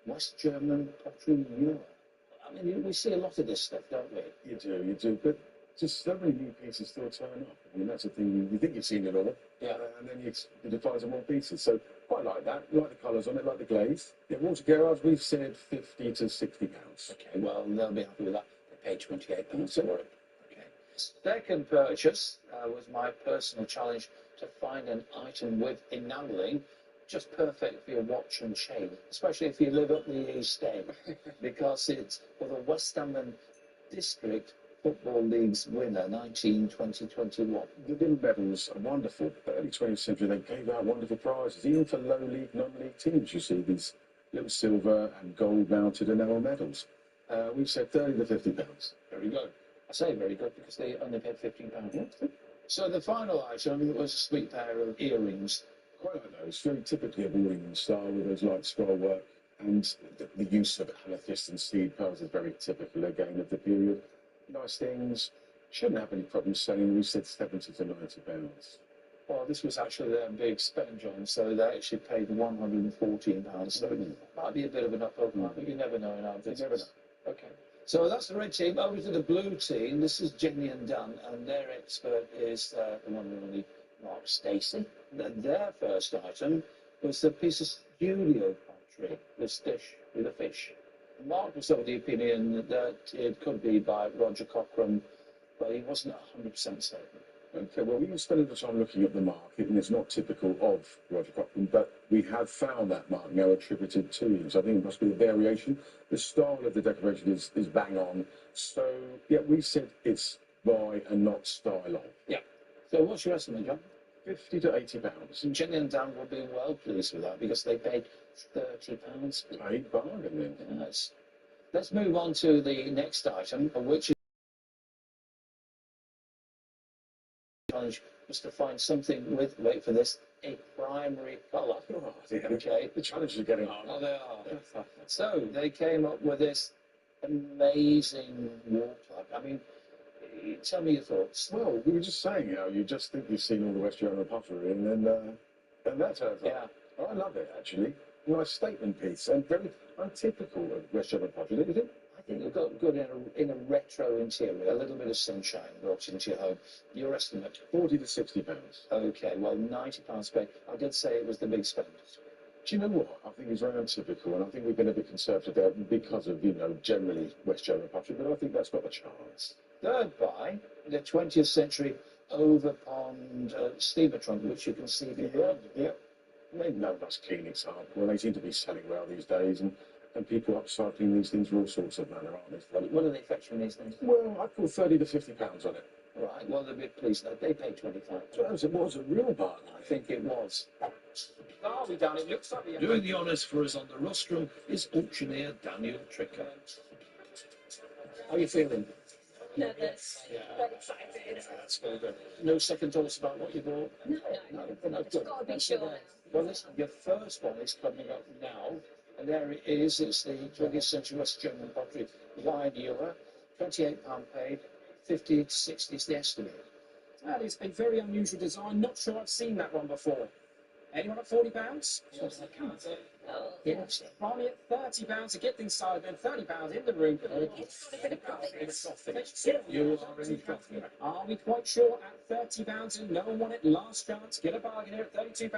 West German pottery ewer. I mean, we see a lot of this stuff, don't we? You do. But just so many new pieces still turn up. I mean, that's the thing. You think you've seen it all. Yeah. And then you find some more pieces. So quite like that. Like the colours on it, like the glaze. Yeah, altogether, we've said £50 to £60. Okay, well, they'll be happy with that. They paid £28 for it. Okay. Second purchase was my personal challenge to find an item with enamelling just perfect for your watch and chain, especially if you live up the East End, because it's for the West Ham District Football League's winner, 1920-21. The little medals are wonderful. Early 20th century, they gave out wonderful prizes. Even for low league, non-league teams, you see these little silver and gold mounted enamel medals. We've said £30 to £50. Very good. I say very good because they only paid £15. So the final item was a sweet pair of earrings. Quite like those. Very typically of Orleans style with those light scroll work. And the use of amethyst and seed pearls is very typical again of the period. Nice things. Shouldn't have any problems selling. We said £70 to £90. Well, this was actually their big spend, John, so they actually paid £114. So it might be a bit of an uphill climb, but you never know in our business. You never know. Okay. So that's the red team. Over to the blue team. This is Jenny and Dan, and their expert is the one and only Mark Stacey. Their first item was a piece of studio pottery, this dish with a fish. Mark was of the opinion that it could be by Roger Cochrane, but he wasn't 100% certain. Okay, well, we can spend a little time looking at the marking, and it's not typical of Roger Cochrane, but we have found that mark now attributed to him, so I think it must be a variation. The style of the decoration is bang on, so, yeah, we said it's by and not style of. Yeah. So what's your estimate, John? £50 to £80. And Jenny and Dan will be well pleased with that because they paid £30. Great bargain then. Yes. Let's move on to the next item, which is challenge was to find something with, wait for this, a primary colour. Oh, yeah. Okay. The challenges are getting harder. Oh, they are. So they came up with this amazing wall plug. I mean, tell me your thoughts. Well, we were just saying how you just think you've seen all the West German pottery, and then that turns up. Yeah. I love it, actually. Nice statement piece, and very untypical of West German pottery, don't you think? I think you've got good in a retro interior, a little bit of sunshine brought into your home. Your estimate? 40 to 60 pounds. Okay, well, £90 paid. I did say it was the big spend. Do you know what? I think it's very untypical, and I think we've been a bit conservative there because of, generally West German pottery, but I think that's got a chance. Third by the 20th century overpond steamer trunk, which you can see behind. Yeah. They're no nice clean example. They seem to be selling well these days, and people upcycling these things for all sorts of manner, aren't they? What are they fetching these things? Well, I'd put 30 to 50 pounds on it. Right, well, they're a bit pleased. They paid 25. So it was a real bargain. I think it was. Are we done? It looks like we Doing the honours for us on the rostrum is auctioneer Daniel Tricker. How are you feeling? Nervous, Yeah. but excited. That's very good. No second thoughts about what you bought? No. It's Got to be sure. Well, listen, your first one is coming up now, and there it is. It's the 20th century West German pottery wine ewer, £28 paid, 50 to 60 is the estimate. That is a very unusual design. Not sure I've seen that one before. Anyone at £40? Yes. Ronnie at £30 to get things started, then £30 in the room. It's got a bit of profit. You are in profit. Are we quite sure at £30 and no one won it? Last chance. Get a bargain here at £32.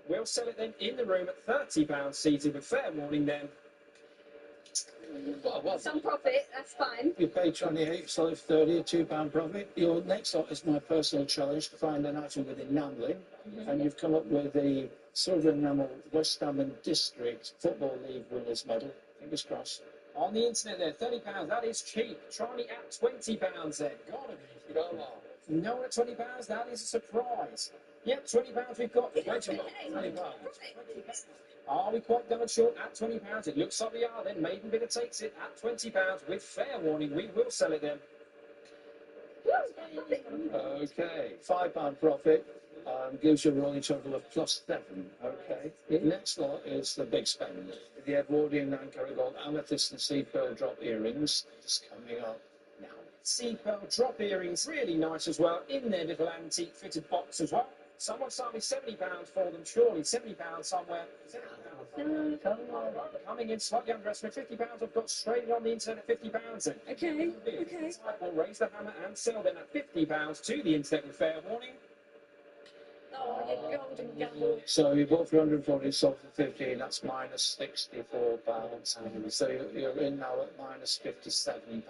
We'll sell it then in the room at £30 seated with fair warning then. Well, Some profit, that's fine. you pay 28, so 30, a £2 profit. Your next lot is my personal challenge to find an item with enamelling, and you've come up with the silver enamel West Ham and District Football League winners medal. Fingers crossed. On the internet there, £30, that is cheap. Try me at £20 then. Gotta be. Go on. No one at £20, that is a surprise. Yep, £20 we've got. £20. Are we quite done short at £20? It looks like we are then. Maiden Bidder takes it at £20 with fair warning. We will sell it then. Okay, £5 profit gives you a rolling total of +7. Okay. The next lot is the big spend. The Edwardian 9-carat gold amethyst and seed pearl drop earrings is coming up now. Seed pearl drop earrings, really nice as well. In their little antique fitted box as well. Someone signed me £70 for them, surely. £70 somewhere. £70. Coming in slightly underestimated. £50 I've got straight on the internet at £50 then. Okay. We'll raise the hammer and sell them at £50 to the internet with fair warning. Oh, you golden gamble. So you bought for 140, sold for 15, that's minus £64. So you're in now at minus £57.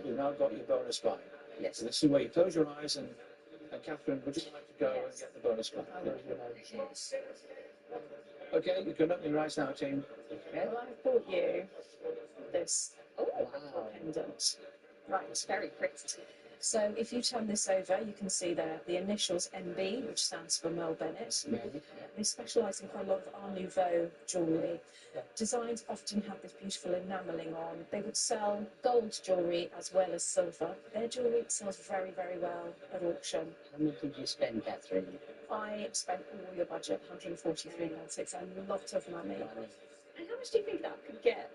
You've now got your bonus buy. Yes. So this is where you close your eyes and Catherine, would you like to go and get the bonus buy? Okay, you can open your eyes now, team. Well, I've bought you this pendant. Right, it's very pretty. So if you turn this over, you can see there the initials MB, which stands for Mel Bennett. They specialise in quite a lot of Art Nouveau jewellery. Designs often have this beautiful enamelling on. They would sell gold jewellery as well as silver. Their jewellery sells very, very well at auction. How much did you spend, Catherine? I spent all your budget, £143.6, a lot of money. And how much do you think that could get?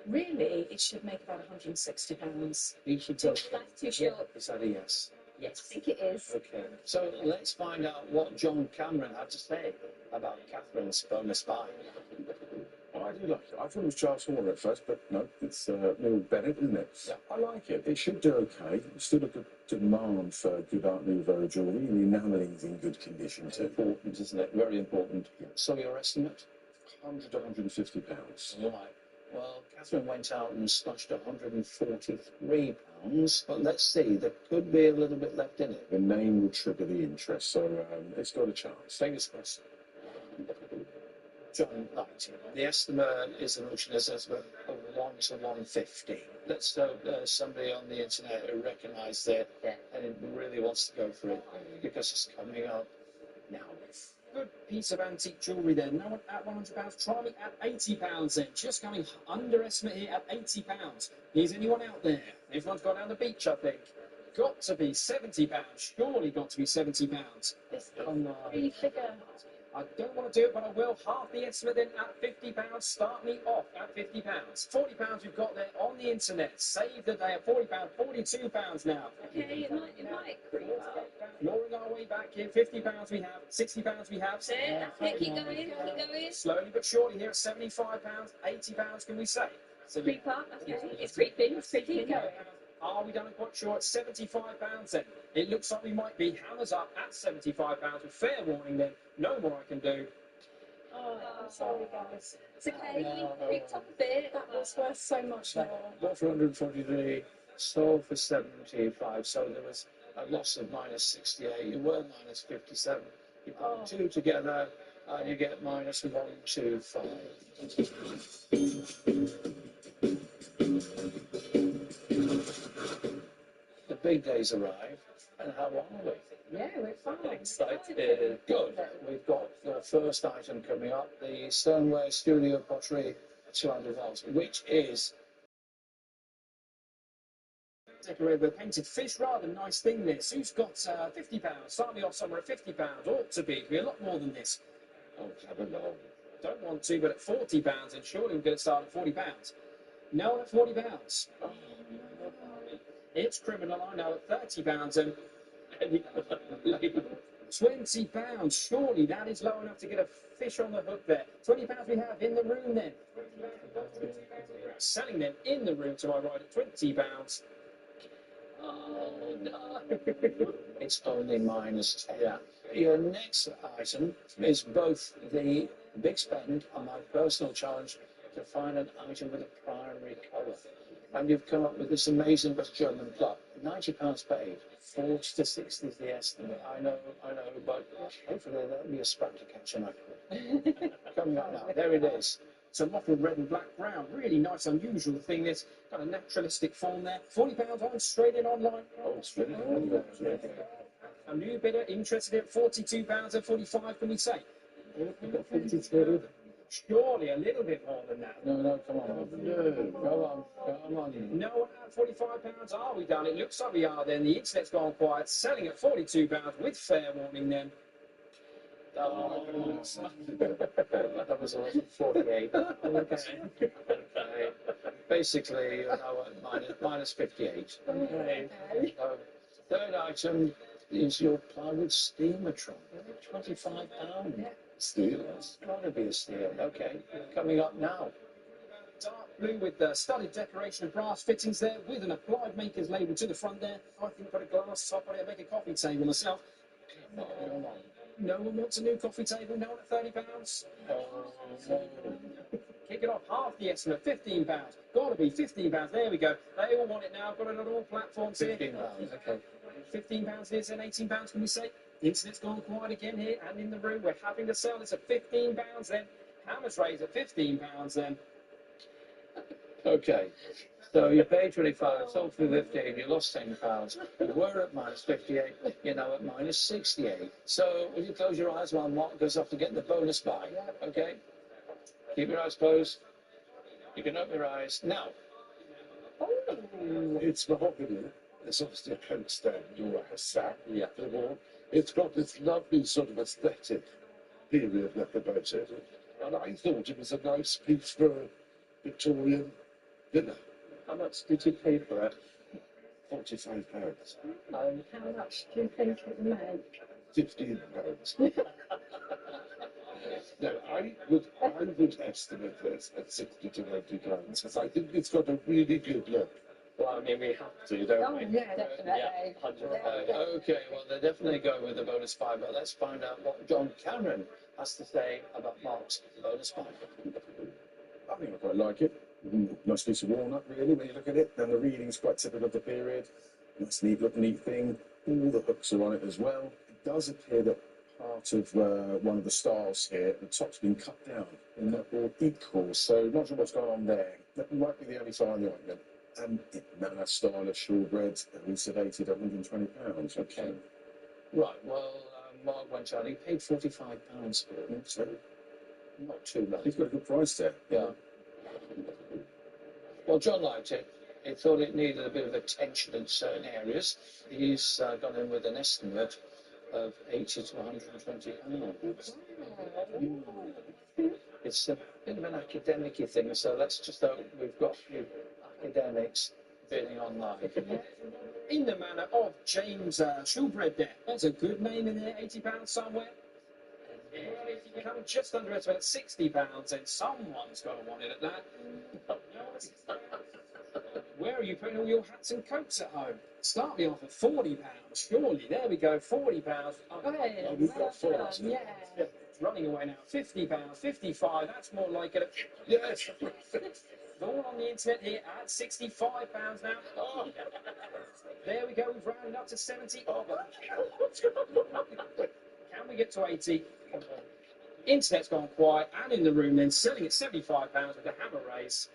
Really, it should make about £160. We should go. That's too short. Is that a yes? Yes. I think it is. Okay, so let's find out what John Cameron had to say about Catherine's bonus buy. I do like it. I thought it was Charles Horner at first, but no, it's Neil Bennett, isn't it? Yeah. I like it. It should do okay. There's still a good demand for good Art Nouveau jewellery, and the enamelling's in good condition too. Important, isn't it? Very important. So your estimate? £100 to £150. Right. Well, Catherine went out and smashed £143, but let's see, there could be a little bit left in it. The name will trigger the interest, so it's got a chance. Fingers crossed. John liked it. The estimate is an auctioneer's estimate of 1 to 150. Let's hope somebody on the internet who recognised it and really wants to go for it because it's coming up now. Good piece of antique jewellery there. No one at £100. Try me at £80 then. Just coming under estimate here at £80. Is anyone out there? Everyone's gone down the beach, I think. Got to be £70. Surely got to be £70. This three-figure. I don't want to do it, but I will. Half the estimate then at £50. Start me off at £50. £40 we've got there on the internet. Save the day at £40, £42 now. Okay, it might creep up. Roaring our way back here. £50 we have, £60 we have. That's it, keep going, keep going. Slowly but surely here at £75, £80 can we say? So Creep up, okay. It's creeping, it's creeping. Keep going. Are we done? I'm quite sure at £75 then. It looks like we might be. Hammers up at £75 with fair warning then. No more I can do. Oh, I'm sorry, guys. It's okay, we creeped up a bit. That was worth so much more. Bought for 143, sold for 75, so there was a loss of minus 68. You were minus 57. You put the two together and you get minus 125. The big days arrive, and how are we? Yeah, we're fine. Excited. Good. We've got the first item coming up, the Stoneware Studio Pottery 200 volts, which is decorated with painted fish. Rather nice thing this. Who's got £50? Start me off somewhere at £50. Ought to be. Be a lot more than this. Oh, have a look. Don't want to, but at £40, and surely we're going to start at £40. No, at £40. Oh, it's criminal, I know, at £30 and £20. Surely that is low enough to get a fish on the hook there. £20 we have in the room then. Selling them in the room to my right at £20. Oh no! It's only minus 10. Yeah. Your next item is both the big spend and my personal challenge to find an item with a primary colour. And you've come up with this amazing West German plot. £90 paid, 40 to 60 is the estimate. I know, but hopefully there'll be a scrap to catch an apple. Coming up now, there it is. It's a mottled red and black ground. Really nice, unusual thing. It's got a naturalistic form there. £40 on, straight in online. Oh, straight in. A new bidder interested at £42 and 45, can we say? You've got 52. Surely a little bit more than that. No, come on. No, come on. No, at £45, are we done? It looks like we are then. The internet's gone quiet. Selling at £42 with fair warning then. Oh, that was 48. Okay. Basically, you're now at minus 58. Okay. Third item is your plywood steamatron. £25. Steel. It's got to be a steel. Okay. Coming up now. Dark blue with the studded decoration of brass fittings there, with an applied maker's label to the front there. I think put a glass top on it and make a coffee table myself. No one wants a new coffee table. No one at £30. Kick it off, half the estimate, £15. Got to be £15. There we go. They all want it now. Got it on all platforms here. £15. Okay. £15 here, and £18. Can we say? The internet's gone quiet again here, and in the room we're having to sell this at £15. Then hammers raised at £15. Then. Okay. So you paid 25, sold for 15, you lost £10. You were at minus 58, you're now at minus 68. So will you close your eyes while Mark goes off to get the bonus buy? Okay? Keep your eyes closed. You can open your eyes now. It's mahogany. It's obviously a coat stand or a sack. Yeah. It's got this lovely sort of aesthetic period left about it. And I thought it was a nice piece for a Victorian dinner. How much did you pay for it? £45. How much do you think it will make? £15. No, I would estimate this at £60 to £90 because I think it's got a really good look. Well, I mean, we have to, don't we? Yeah, definitely. Yeah, 100%. Okay, well, they're definitely going with the bonus buy, but let's find out what John Cameron has to say about Mark's bonus buy. I think I quite like it. Nice piece of walnut, really, when you look at it. And the reading's quite typical of the period. Nice, neat thing. All the hooks are on it as well. It does appear that part of one of the stars here, the top's been cut down and not all equal. So not sure what's going on there. That might be the only sign of the ointment. And manner style of shawlbread, elucidated at £120. Okay. Right, well, Mark went out. He paid £45 for it. So not too bad. He's got a good price there. Yeah. Well, John liked it. He thought it needed a bit of attention in certain areas. He's gone in with an estimate of £80 to £120. It's a bit of an academic-y thing, so let's just hope we've got a few academics bidding online. In the manner of James Shulbred there. That's a good name in there, £80 somewhere. Well, if you come just under it at £60, then someone's got to want it at that. Where are you putting all your hats and coats at home? Start me off at £40, surely. There we go, £40. Hey, we've got four. yeah. Running away now, £50, 55, that's more like it. Yes. All on the internet here at £65 now. Oh. There we go, we've rounded up to 70. Oh. Can we get to 80? Internet's gone quiet, and in the room then, selling at £75 with a hammer raise.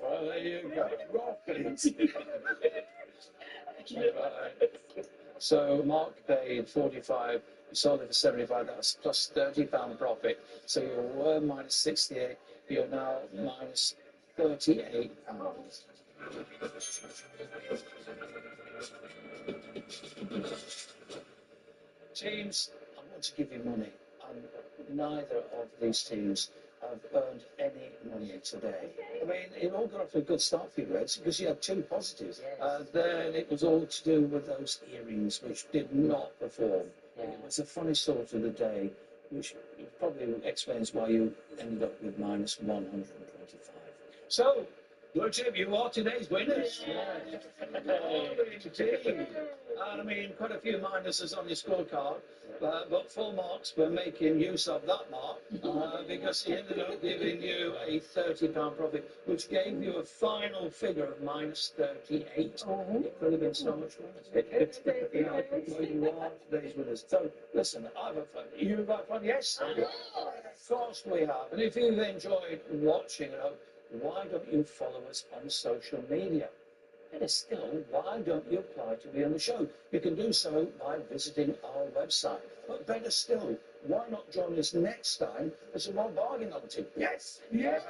Well, there you go. So Mark paid 45, you sold it for 75, that's plus £30 profit. So you were minus 68, you're now minus £38. Teams, I want to give you money, and neither of these teams have earned any money today. I mean, it all got off to a good start for you, Reds, because you had two positives. Then it was all to do with those earrings, which did not perform. Yeah. It was the funny sort of the day, which probably explains why you ended up with minus 125. So, your team, you are today's winners. Yeah. Team. I mean, quite a few minuses on your scorecard, but full marks for making use of that mark, because he ended up giving you a £30 profit, which gave you a final figure of minus 38. It could have been so much worse. You are today's winners. So, listen, I've had fun. You've had fun, yes? Of course we have. And if you've enjoyed watching, why don't you follow us on social media? Better still, why don't you apply to be on the show? You can do so by visiting our website. But better still, why not join us next time for some more bargain hunting? Yes! Yes!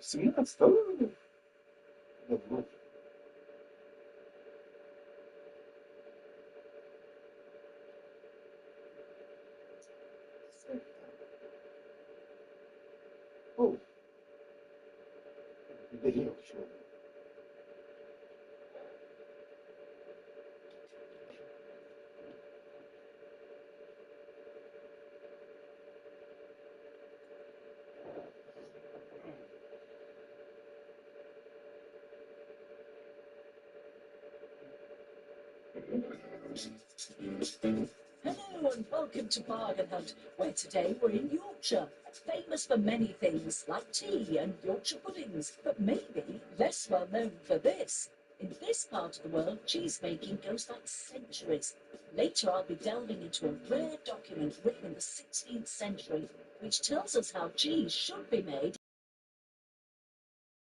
17. Добро. О, видел, что. Hello and welcome to Bargain Hunt, where today we're in Yorkshire, famous for many things like tea and Yorkshire puddings, but maybe less well known for this. In this part of the world, cheese making goes back centuries. Later I'll be delving into a rare document written in the 16th century, which tells us how cheese should be made.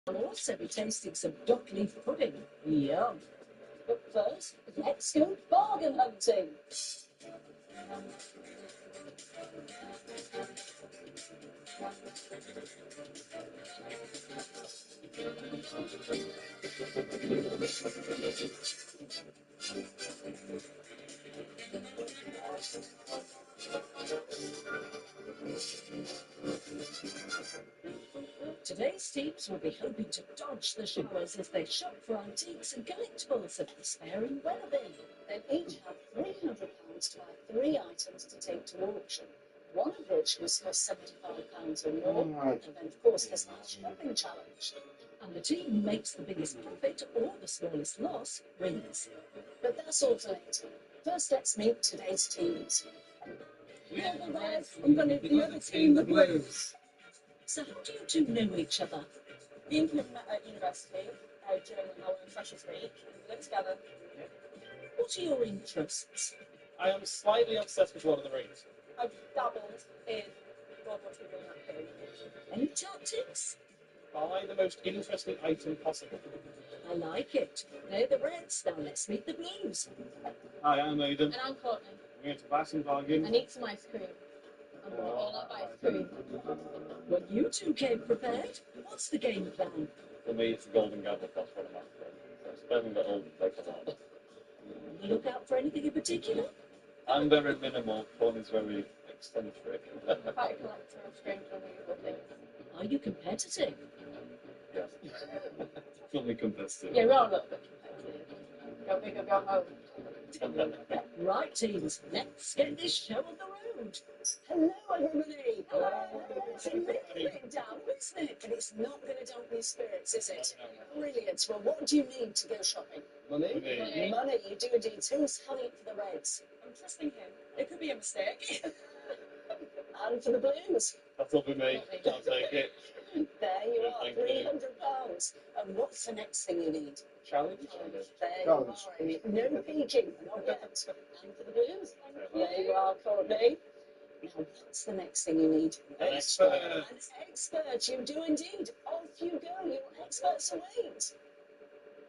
I'll also be tasting some duck leaf pudding. Yum! But first, let's go bargain hunting. Today's teams will be hoping to dodge the showers as they shop for antiques and collectibles at the Sparing Weatherby. They'll each have £300 to buy 3 items to take to auction, one of which must cost £75 or more, and then of course there's our shopping challenge. And the team who makes the biggest profit or the smallest loss wins. But that's all for later. First, let's meet today's teams. We are the Reds, and the other team, the Blues. So how do you two know each other? Me and Kim met at university during our Freshers Week. We lived together. What are your interests? I am slightly obsessed with Lord of the Rings. I've dabbled in World War II during that period. Any tactics? Buy the most interesting item possible. I like it. They're the Reds. Now let's meet the Blues. Hi, I'm Aidan. And I'm Courtney. We're here to buy some bargains. And eat some ice cream. I'm all about ice cream. Well, you two came prepared. What's the game plan? For me, it's the Golden Goblet. That's what I'm after. So spending the whole place a lot. Look out for anything in particular? I'm very minimal. Fun is very eccentric. Quite a collector of strange unusual things. Are you competitive? Yes. Fully competitive. Yeah, we're all a little bit competitive. Go big or go home. Right, teams, let's get this show on the road. Hello, everybody. Hello. It's a little bit down, isn't it? But it's not going to dampen your spirits, is it? Brilliant. Well, what do you need to go shopping? Money. Money, you do indeed. Who's hunting for the Reds? I'm trusting him. It could be a mistake. And for the Blues? That'll be me. I'll take it. There you are, Thank you. £300. And what's the next thing you need? Challenge. There Challenge. you are. No peeking, not yet. And for the Blues? There you are, Courtney. Now, what's the next thing you need? An expert. An expert, you do indeed. Off you go, your experts await.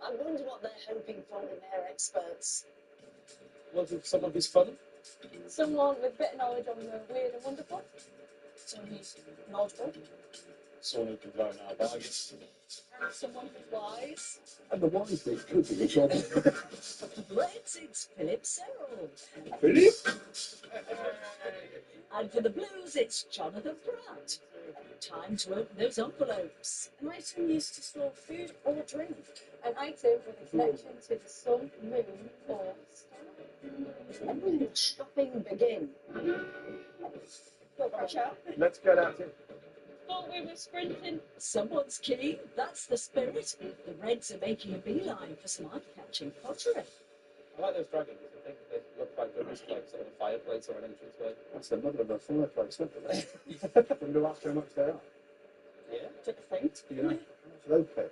I wonder what they're hoping for in their experts. Was it someone who's fun? Someone with a bit of knowledge on the weird and wonderful. Someone who's knowledgeable. Someone who can throw in our bargains. And someone who's wise. And the wise bit could be the problem. Reds, it's Philip Serrell. Philip? And for the Blues, it's Jonathan Pratt. Time to open those envelopes. An item used to store food or drink. An item with a connection to the sun, moon, or star. When will shopping begin? Go watch out. Let's get at it. Thought we were sprinting. Someone's keen. That's the spirit. The Reds are making a beeline for some eye-catching pottery. I like those dragons. I think they look quite good as like sort of a fireplace or an entranceway. That's the mother of a fireplace, isn't it? I wonder after how much they are. Yeah. Took a think. Yeah. How much are they pay?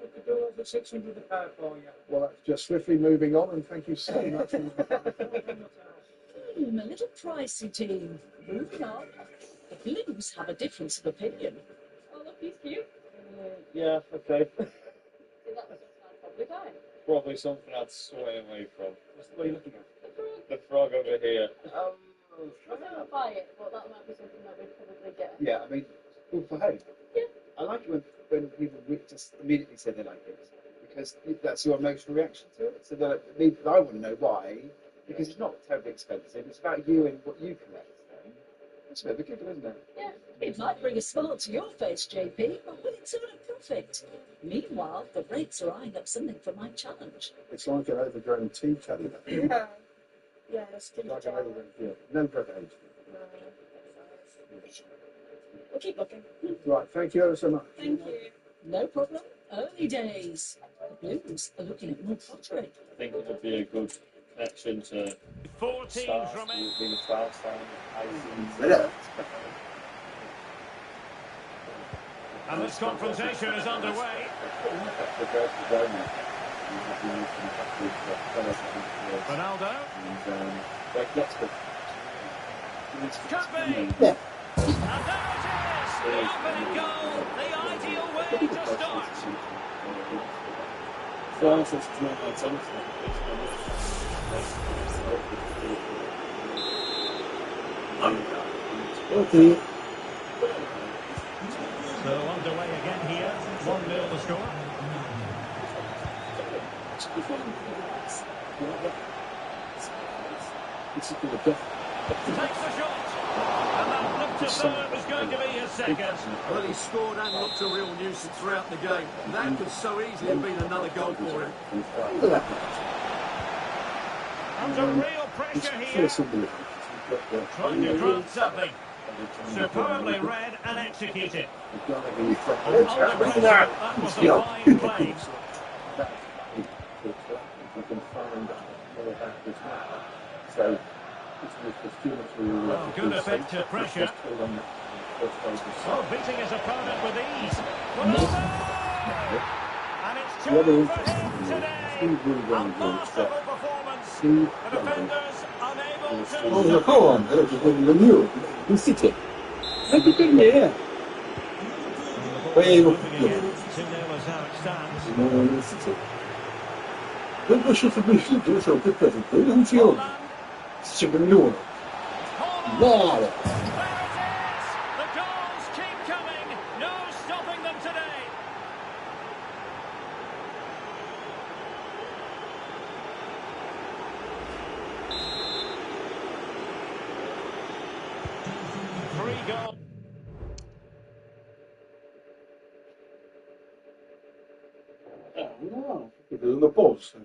We could do over 600 a pair for you. Well, that's just swiftly moving on, and thank you so much. A little pricey team. Moving on. The Blues have a difference of opinion. Oh, look, he's cute. Yeah, okay. See, that was probably fine. Probably something I'd sway away from. What are you looking at? The frog over here. I don't buy it, but that might be something that we'd probably get. Yeah, I mean, good for hay. Yeah. I like it when people just immediately say they like it, because that's your emotional reaction to it. So that I want to know why, because it's not terribly expensive. It's about you and what you collect. It's a bit of a giggle, isn't it? Yeah, it might bring a smile to your face, JP, but will it turn a profit? Meanwhile, the Reds are eyeing up something for my challenge. It's like an overgrown tea caddy. Yeah. Yeah, it's Like an overgrown, yeah. No preparation. We'll keep looking. Right, thank you ever so much. Thank you. No problem. Early days. The Blues are looking at more pottery. I think it would be a good connection to 4 teams remain. being a trial stand. And this confrontation is underway. Ronaldo. Could be. Yeah. And there it is. The opening goal. The ideal way to start. Okay. So underway again here. 1-0 the score. Takes the shot. And that looked as though it was going to be his second. Well, he scored and looked a real nuisance throughout the game. That could so easily have been another goal for him. Under real pressure here. Trying to grab something. Superbly read and executed. And under pressure, that was a fine play. So, well, good effective pressure. Oh, beating his opponent with ease. Ronaldo! And it's 2 for him today. A masterful performance. The defenders unable to... Oh, come on, the new. In City. Make it big, yeah. Wait, 2-0 is how it stands. City. Quello che fa più so che per quello funziona. 5 milioni. Bravo. The goals keep coming. No stopping them today. Three goals. No, vedo una posta.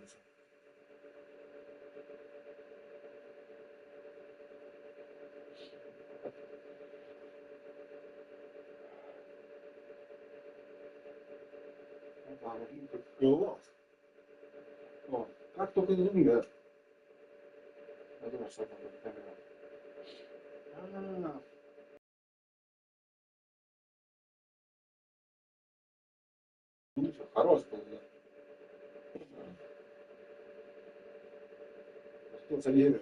Oh, tratto che lunga. Ma dove sto andando? Ah. Хорош был, да. Что за время?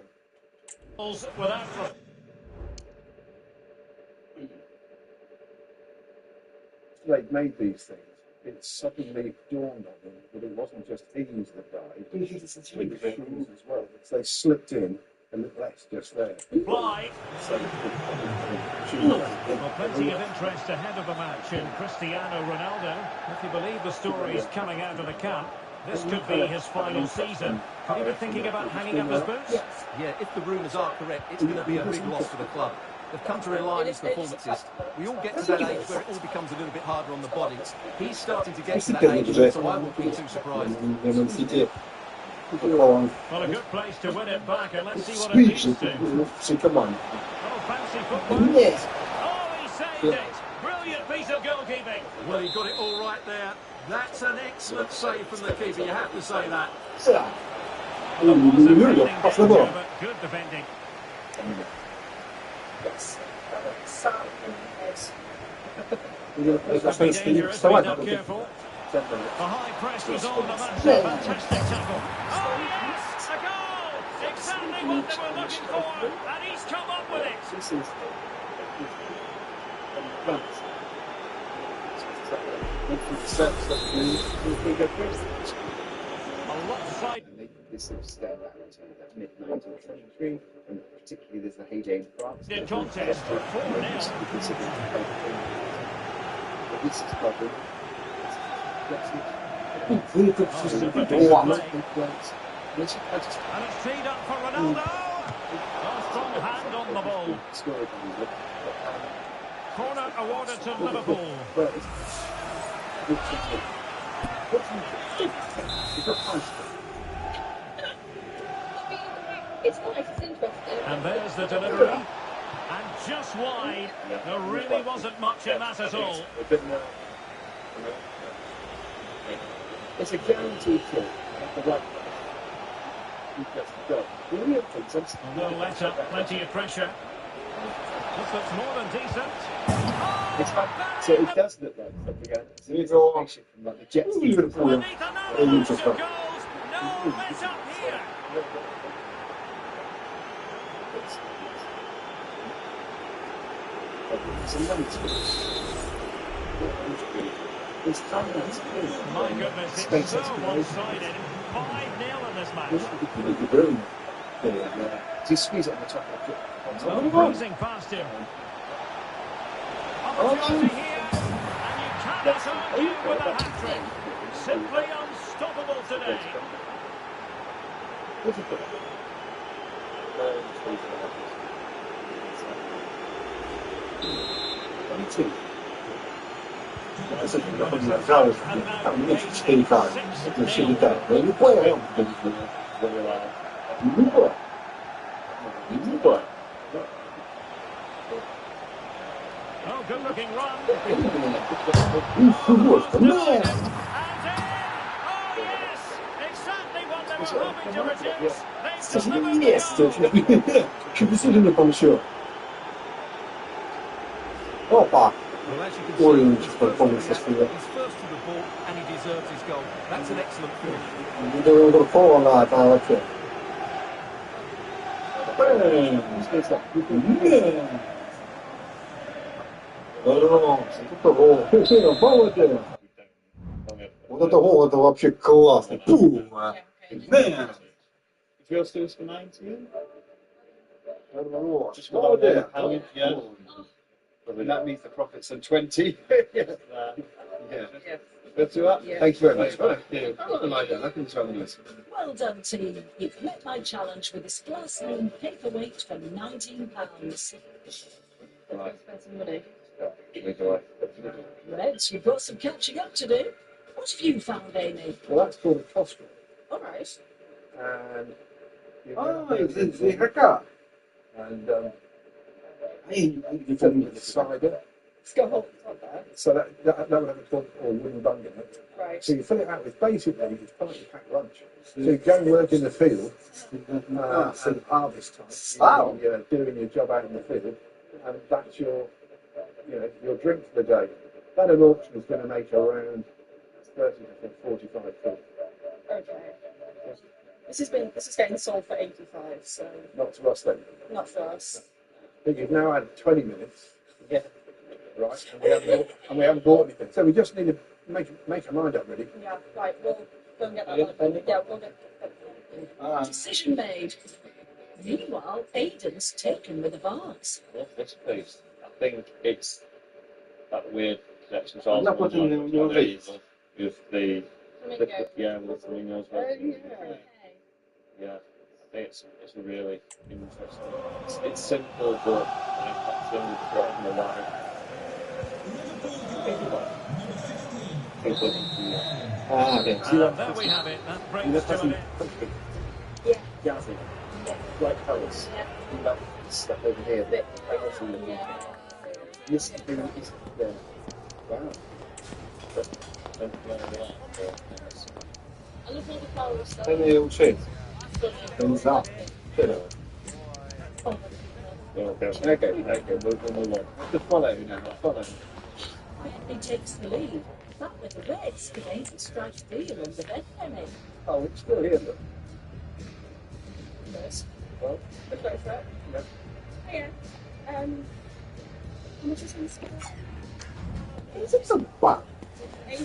They've made these things. It suddenly dawned on them that it wasn't just these that died, but shoes as well. So they slipped in a little less just there. Fly. Well, plenty of interest ahead of the match in Cristiano Ronaldo. If you believe the stories coming out of the camp, this could be his final season. Could he be thinking about hanging up his boots? Yes. Yeah, if the rumours are correct, it's going to be a big loss for the club. They've come to rely on his performances. We all get to that age where it all becomes a little bit harder on the body. He's starting to get to that age, so I won't be too surprised. Well, a good place to win it back, and let's see what it leads to. Come on. Oh, fancy footwork. Yes. Oh, he saved it. Brilliant piece of goalkeeping. Well, he got it all right there. That's an excellent save from the keeper, you have to say that. But good defending. Yes. Could be dangerous, be not careful. The high press was on, and that's a fantastic tackle. Oh, yes! A goal! Exactly what they were looking for, and he's come up with it. A lopsided. This sort of scale back to the mid-19th century, and particularly there's the heyday in France. Contest for 4-0. This is probably. And it's teed up for Ronaldo. A strong hand on the ball. Corner awarded to Liverpool. It's nice, it's interesting. And there's the delivery. And just wide. There really wasn't much in that at all. It's a guaranteed kill at the right place. No let up, plenty of pressure. This looks more than decent. It's hard. So it does look like something else. From like the Jets. Beneath another bunch of goals. No let up here. My goodness, it's so one-sided. 5-0 in this match. Just squeeze it on the top of the foot. Oh, breezing past him. Opportunity here, and you cannot argue with a hat-trick. Simply unstoppable today. Oh, good-looking run. Oh, yes! Exactly what they were hoping to produce. They've delivered the goal. Well, as you can see, he's first to the ball and he deserves his goal. That's an excellent Вот это гол, это вообще классно. Пум! Feels to us for 19? Just молодец. Yeah. And that means the profits are 20. Yeah. Let's do that. Yeah. Thank you very much. Thank you. I don't like that. I think it's rather nice. Well done, team. You've met my challenge with this glass-lined paperweight for £19. Right. Spend some money. Reds, you've got some catching up to do. What have you found, Amy? Well, that's called a costume. All right. And it's the haircut. And you put the cider. Let's go hold on that. So that would have a cork or wooden bung in it. Right. So you fill it out with basically it's partly packed lunch. So you go and work in the field, sort of harvest time. You're doing your job out in the field, and that's your drink for the day. That at auction is going to make around 30 to 45 quid. Okay. This is getting sold for 85, so Not to us then. not for us. But you've now had 20 minutes. Yeah. Right, and we haven't bought anything. So we just need to make our mind up, really. Yeah, right, we'll go and get that one. Yeah, we'll get that. Decision made. Meanwhile, Aidan's taken with the vase. This piece, I think it's that weird connection I'm not putting it in your face. with the Flamingo. yeah, with the flamingos. Yeah. Yeah, I think it's really interesting. It's simple, but it's the only threat in the line. Okay. And there we have it. That brings to an end. Yeah. Jazzy. Like colours. Yeah. That stuff over here. Bit. Yeah. Yes, yeah. Wow. I love all the flowers stuff. All shit. Things up. Okay, we'll move on. The follow now. Follow. He takes the lead. That with the Reds, the Aidan strikes deal on the bed penny. Oh, it's still here, look. Yes. Well, Let's go for it. yeah. Yeah. How much is this? It's a butt. 80.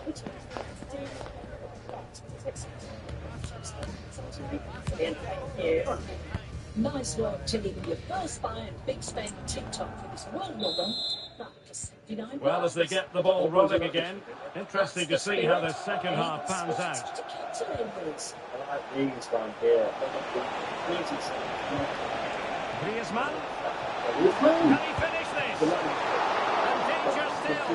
Which one do you Thank you. Nice work, team. Your first buy and big spend TikTok for this world run. 9%. Well, as they get the ball rolling again, interesting to see how the second half pans out. I like these one here. Griezmann. Can he finish this? And danger still.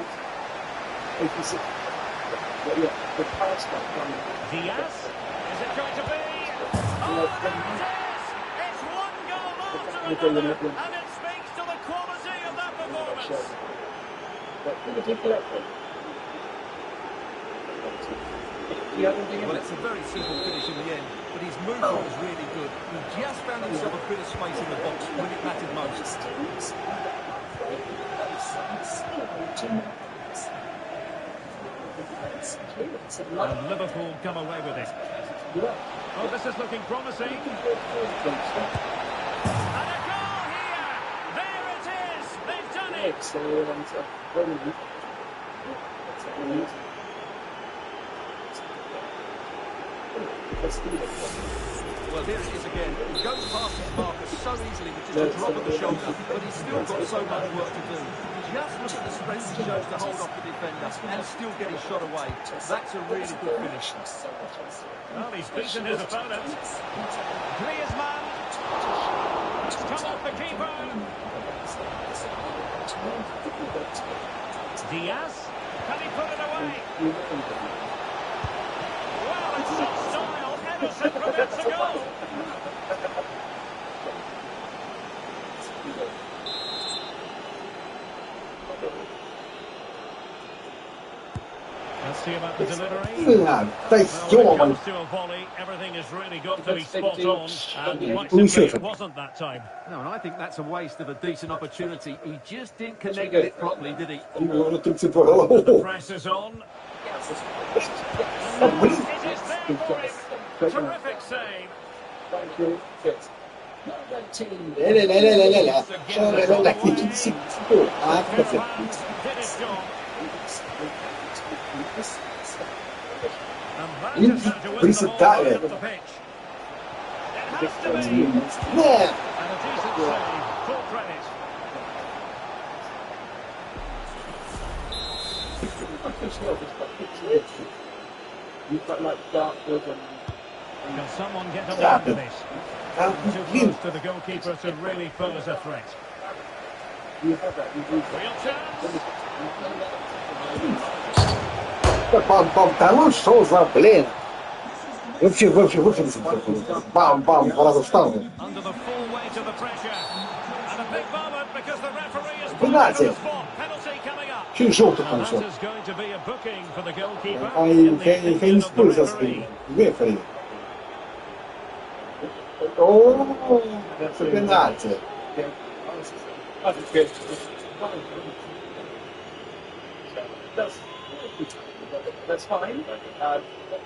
Diaz. Is it going to be? Oh, there it is! It's one goal after another, and it speaks to the quality of that performance. Well, it's a very simple finish in the end, but his movement was really good. He just found himself a bit of space in the box when it mattered most. And Liverpool come away with it. Oh, this is looking promising. And a goal here! There it is! They've done it! Well, here it is again. He goes past his marker so easily with just a drop of the shoulder, but he's still got so much work to do. Just look at the strength he shows to hold off the defender and still get his shot away. That's a really good finish. Well, he's beaten his opponent. Griezmann. It's come off the keeper. Diaz. Can he put it away? Well, it's some style. Ederson prevents a goal. Let's see about the delivery. Well, when it comes to a volley, everything has really got to be spot on, and quite simply it wasn't that time. No, and I think that's a waste of a decent opportunity. He just didn't connect with it properly, did he? The press is on. And it is there for him. Terrific save. Thank you. Presentare. And a decent save. Full credit. You've got like dartboard and... Can someone get on the end of this? Too close to the goalkeeper to really pose a threat. You have that. Real chance. Панталон шел за, блин. Вообще, бам, пора заставлю. Under the full weight of the pressure. And a big moment because the referee is Penalty. the spot. Penalty coming up. Чуть желтый And там that is going to be a booking for the goalkeeper. А я не спорю со своим. Рефери. О, это пенальти. That's fine.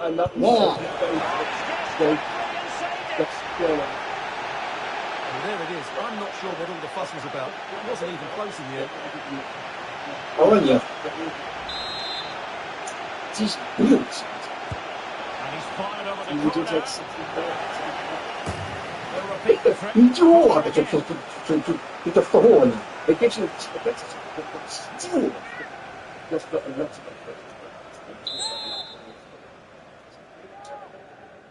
And that Yeah. Well, there it is. I'm not sure what all the fuss was about. It wasn't even close in the end. Oh, yeah. Здесь блин. And he's fired over the corner. Идиот! Это второго. Just got a lot of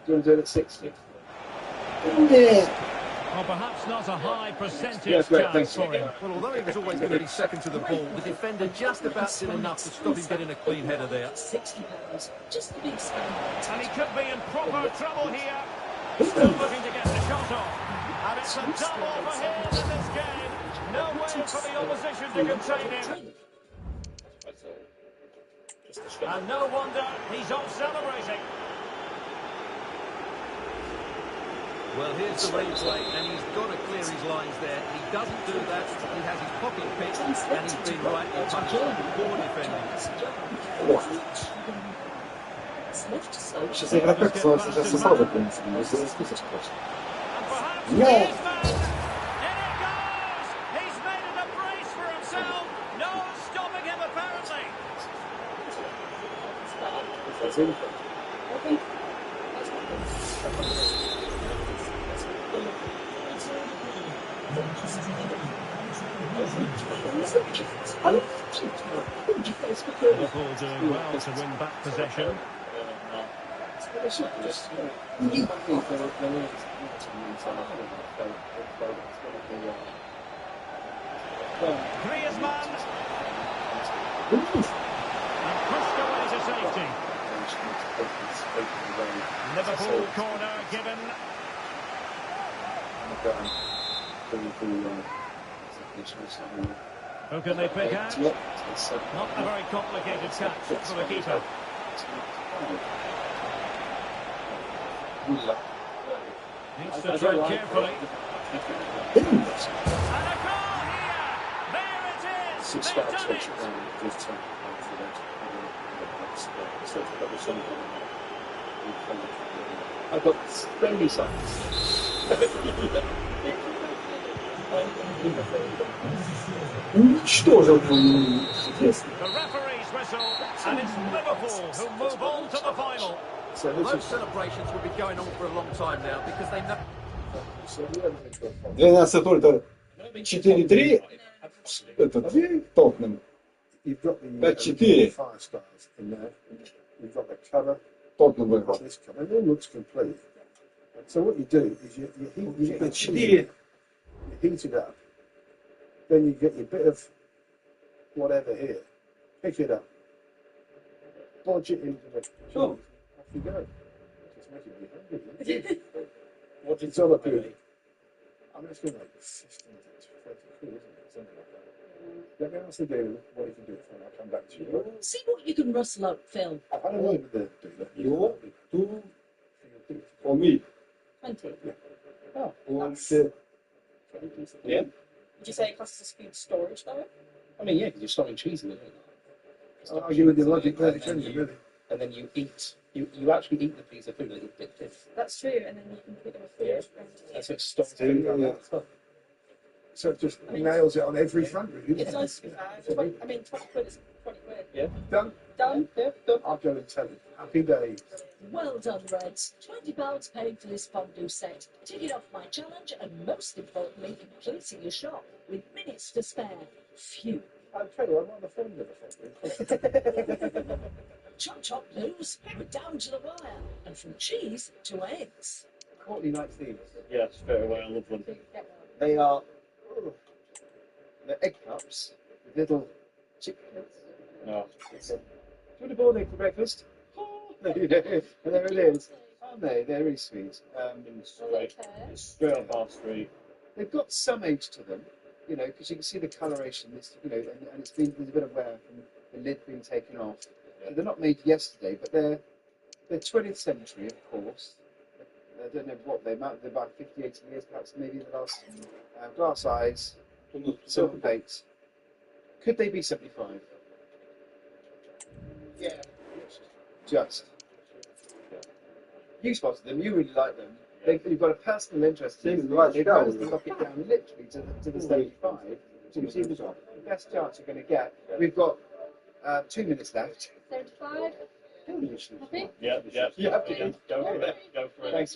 do you want to do it at 60? Well, perhaps not a high percentage Yeah, great, chance thanks. for him. Well, although he was always going to be second to the ball, the defender just about did enough to stop him getting a clean header there. £60, just the big spend. And he could be in proper trouble here. Still looking to get the shot off. And it's a double for him in this game. No way for the opposition to contain him. And no wonder he's off celebrating. Well, here's the replay, and he's got to clear his lines there. He doesn't do that. He has his pocket picked, and he's been rightly punished. Poor defending. Сейчас я как сейчас сосал, в принципе, но здесь список просто. Нет! He's made it a brace for himself. No stopping him, apparently. Liverpool doing well to win back possession. Griezmann. And pushed away to safety. Liverpool corner given. Who can they pick out? Not a very complicated catch for the keeper. Needs to tread carefully. And a goal here! There it is! They've done it! I've got friendly signs. The referee's whistle, and it's Liverpool who move on to the final. So those celebrations will be going on for a long time now because they know. 12 4-3. Тоттенхэм. You've got the 5-4. fire stars in there. You've got the colour. Тоттенхэм You've got выиграл. this colour. It all looks complete. So what you do is you get the cheese, you heat it up, then you get your bit of whatever here, pick it up, bodge it into the cheese, off you go. Just making me hungry. What it's all about? I mean, it's going to like 15 to 20 quid, isn't it? Something like that. Let me ask the dealer what he can do for me. I'll come back to you. See what you can rustle up, Phil. I don't know the dealer. You do for me. 20. Oh, Yeah. Would you say it costs us food storage though? I mean, yeah, because you're storing cheese in it. I'll argue with your logic there, really. And then you eat, you actually eat the piece of food like a bit thin. That's true, and then you can put your food. That's what stock So it just nails it on every front, really. It's nice to be fair. 20 quid is 20 quid. Yeah. Done? Done? Yeah, done. I'll go and tell him. Happy days. Well done, Reds. £20 paid for this fondue set. Ticking off my challenge and, most importantly, completing your shop with minutes to spare. Phew. I'll tell you, I'm on the phone with a phone. Chop chop blues, we're down to the wire. And from cheese to eggs. Courtney likes these. Yeah, straight away, I love them. They are they're egg cups with little chickens. No. Do you want a boiled egg for breakfast? And there it is. Aren't they? They're really sweet. Straight on Bar Street. They've got some age to them, you know, because you can see the coloration. This, you know, and it's been there's a bit of wear from the lid being taken off. They're not made yesterday, but they're 20th century, of course. I don't know what they might be, about 50, 80 years, perhaps maybe the last. Glass eyes, silver plates. Could they be 75? Yeah. Just. You spotted them, you really like them. You've got a personal interest in them. They've managed to knock it down literally to the 75. So you see the best chance you're going to get. We've got 2 minutes left. 75. Happy? Yeah. Go for it. Thanks.